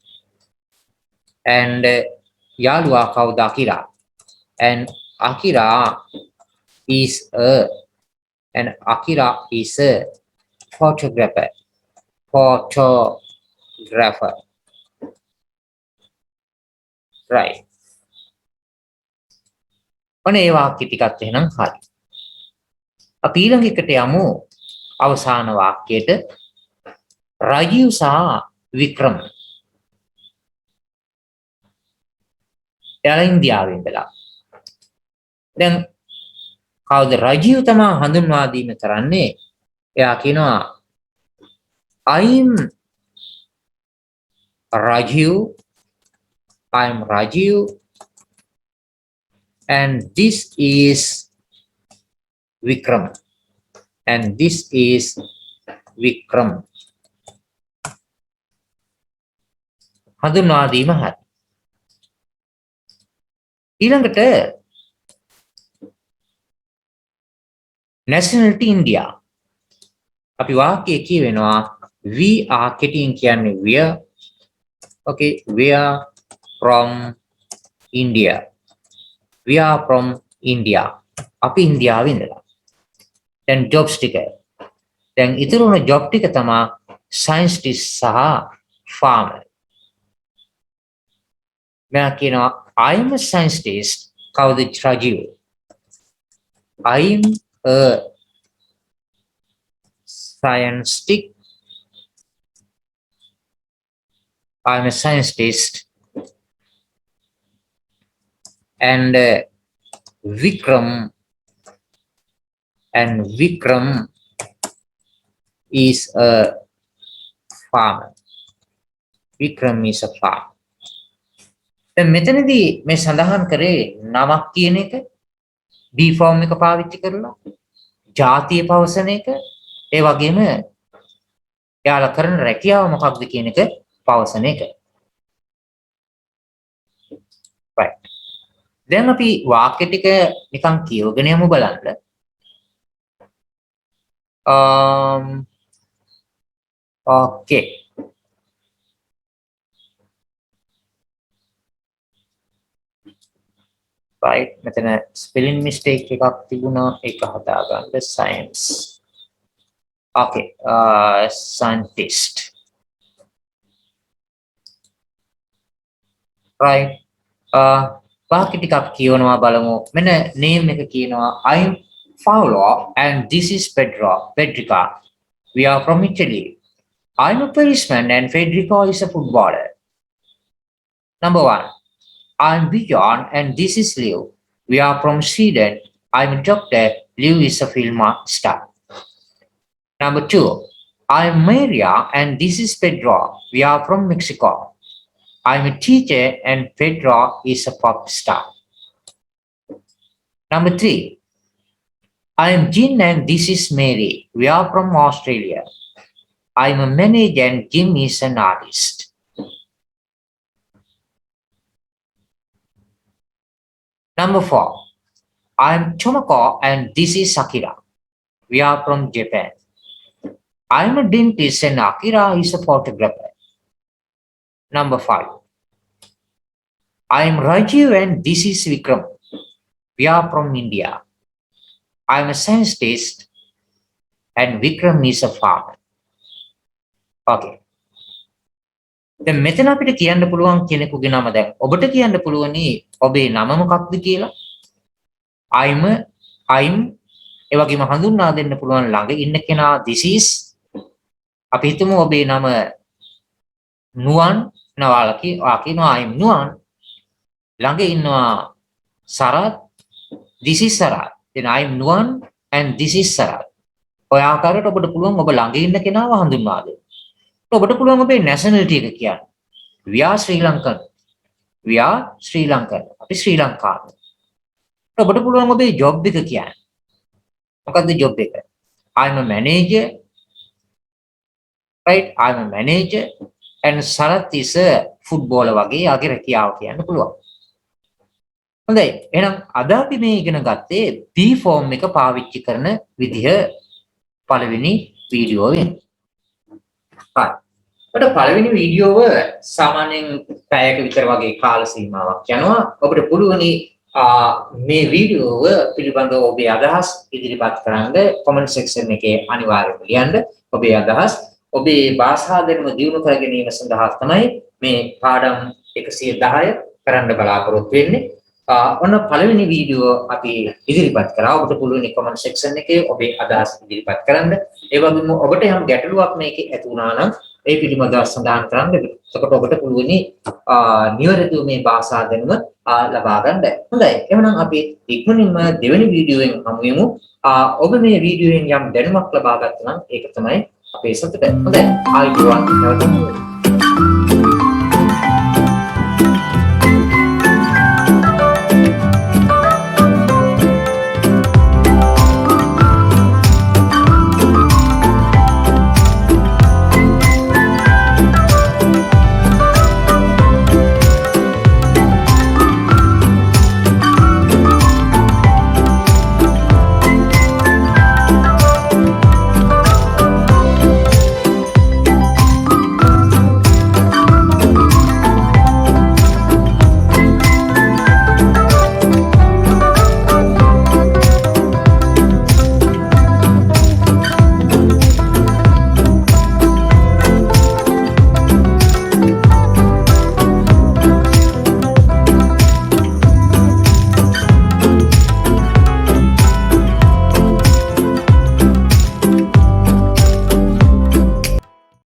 And යාළුවා කවුද? Akira. And Akira is a photographer. Right. ඔන්න ඒ වාක්‍ය ටිකත් එහෙනම් හරි. අපි ඊළඟ එකට යමු අවසාන වාක්‍යයට. රජීව් සහ වික්‍රම. එයාලා ඉන්දියාවේ ඉඳලා. දැන් කවුද? රජීව් තමයි හඳුන්වා දීම කරන්නේ. එයා කියනවා I'm Rajiv and this is Vikram. හඳුන්වා දීම හරි. ඊළඟට nationality India. අපි වාක්‍යයේ කියවෙනවා we are කෙටියෙන් කියන්නේ where. okay, we are from India. අපි ඉන්දියාවේ ඉඳලා. දැන් jobs ටික. දැන් ඉතුරු වුණ job ටික තමයි scientist සහ farmer. මෙයා කියනවා I'm a scientist. කවුද? Rajiv. I'm a scientist and Vikram is a farmer. දැන් මෙතනදී මේ සඳහන් කරේ නමක් කියන එක D form එක පාවිච්චි කරලා ජාතිය පවසන එක ඒ වගේම එයාලා කරන රැකියාව මොකක්ද කියන එක පවසන එක. right. දැන් අපි වාක්‍ය ටික නිකන් කියවගෙන යමු බලන්න. okay. right. මෙතන spelling mistake එකක් තිබුණා. ඒක හදාගන්න. science. okay. scientist. right. වාක්‍ය ටිකක් කියවනවා බලමු. මෙන්න name එක කියනවා I'm Paolo and this is Federica. We are from Italy. I'm a policeman and Federico is a footballer. Number 1. I'm Bjorn and this is Liv. We are from Sweden. I'm a doctor. Liv is a film star. Number 2. I'm Maria and this is Pedro. We are from Mexico. I'm a teacher and Pedro is a pop star. Number 3. I'm Jin and this is Mary. We are from Australia. I'm a manager and Jim is an artist. Number 4. I'm Chomoko and this is Akira. We are from Japan. I'm a dentist and Akira is a photographer. Number 5. I'm Rajiv and this is Vikram. We are from India. I'm a scientist and Vikram is a farmer. Okay. දැන් මෙතන අපිට කියන්න පුළුවන් කෙනෙකුගේ නම දැන් ඔබට කියන්න පුළුවනි ඔබේ නම මොකක්ද කියලා. I'm ඒ වගේම හඳුන්වා දෙන්න පුළුවන් ළඟ ඉන්න කෙනා this is අපි හිතමු ඔබේ නම නුවන් නවාලා කියනවා I'm නුවන් ළඟ ඉන්නවා Sarath this is Sarath then I'm Nuwan and this is Sarath ඔය ආකාරයට ඔබට පුළුවන් ඔබ ළඟ ඉන්න කෙනාව හඳුන්වා දෙන්න. ඔබට පුළුවන් ඔබේ nationality එක කියන්න. We are Sri Lankan. We are Sri Lankan. අපි ශ්‍රී ලංකාව. ඔබට පුළුවන් ඔබේ job එක කියන්න. මොකක්ද job එක? I'm a manager. Right? I'm a manager and Sarath is a footballer වගේ යාගේ රැකියාව කියන්න පුළුවන්. හොඳයි. එහෙනම් අද අපි මේ ඉගෙන ගත්තේ B form එක පාවිච්චි කරන විදිහ පළවෙනි වීඩියෝවෙන්. හරි. ඔබට පළවෙනි වීඩියෝව සාමාන්‍යයෙන් පැයක විතර වගේ කාල සීමාවක් යනවා. ඔබට පුළුවනි මේ වීඩියෝව පිළිබඳව ඔබේ අදහස් ඉදිරිපත් කරන්න comment section එකේ අනිවාර්යයෙන්ම ලියන්න. ඔබේ අදහස් ඔබේ භාෂා දැනුම දියුණු කර ගැනීම සඳහා තමයි මේ පාඩම් 110 කරන්න බලාපොරොත්තු වෙන්නේ. ඔන්න පළවෙනි වීඩියෝ අපි ඉදිරිපත් කරා. ඔබට පුළුවන් comment section එකේ ඔබේ අදහස් ඉදිරිපත් කරන්න. ඒ වගේම ඔබට යම් ගැටලුවක් මේකේ ඇති වුණා නම් ඒ පිළිබඳව සඳහන් කරන්න. එතකොට ඔබට පුළුවනි නිවැරදිව මේ භාෂා දැනුම ලබා ගන්න. හොඳයි. එහෙනම් අපි ඉක්මනින්ම දෙවෙනි වීඩියෝවෙන් හමු වෙමු. ඔබ මේ වීඩියෝවෙන් යම් දැනුමක් ලබා ගත්තා නම් ඒක තමයි අපේ සතුට. හොඳයි. ආයුබෝවන්. නැවත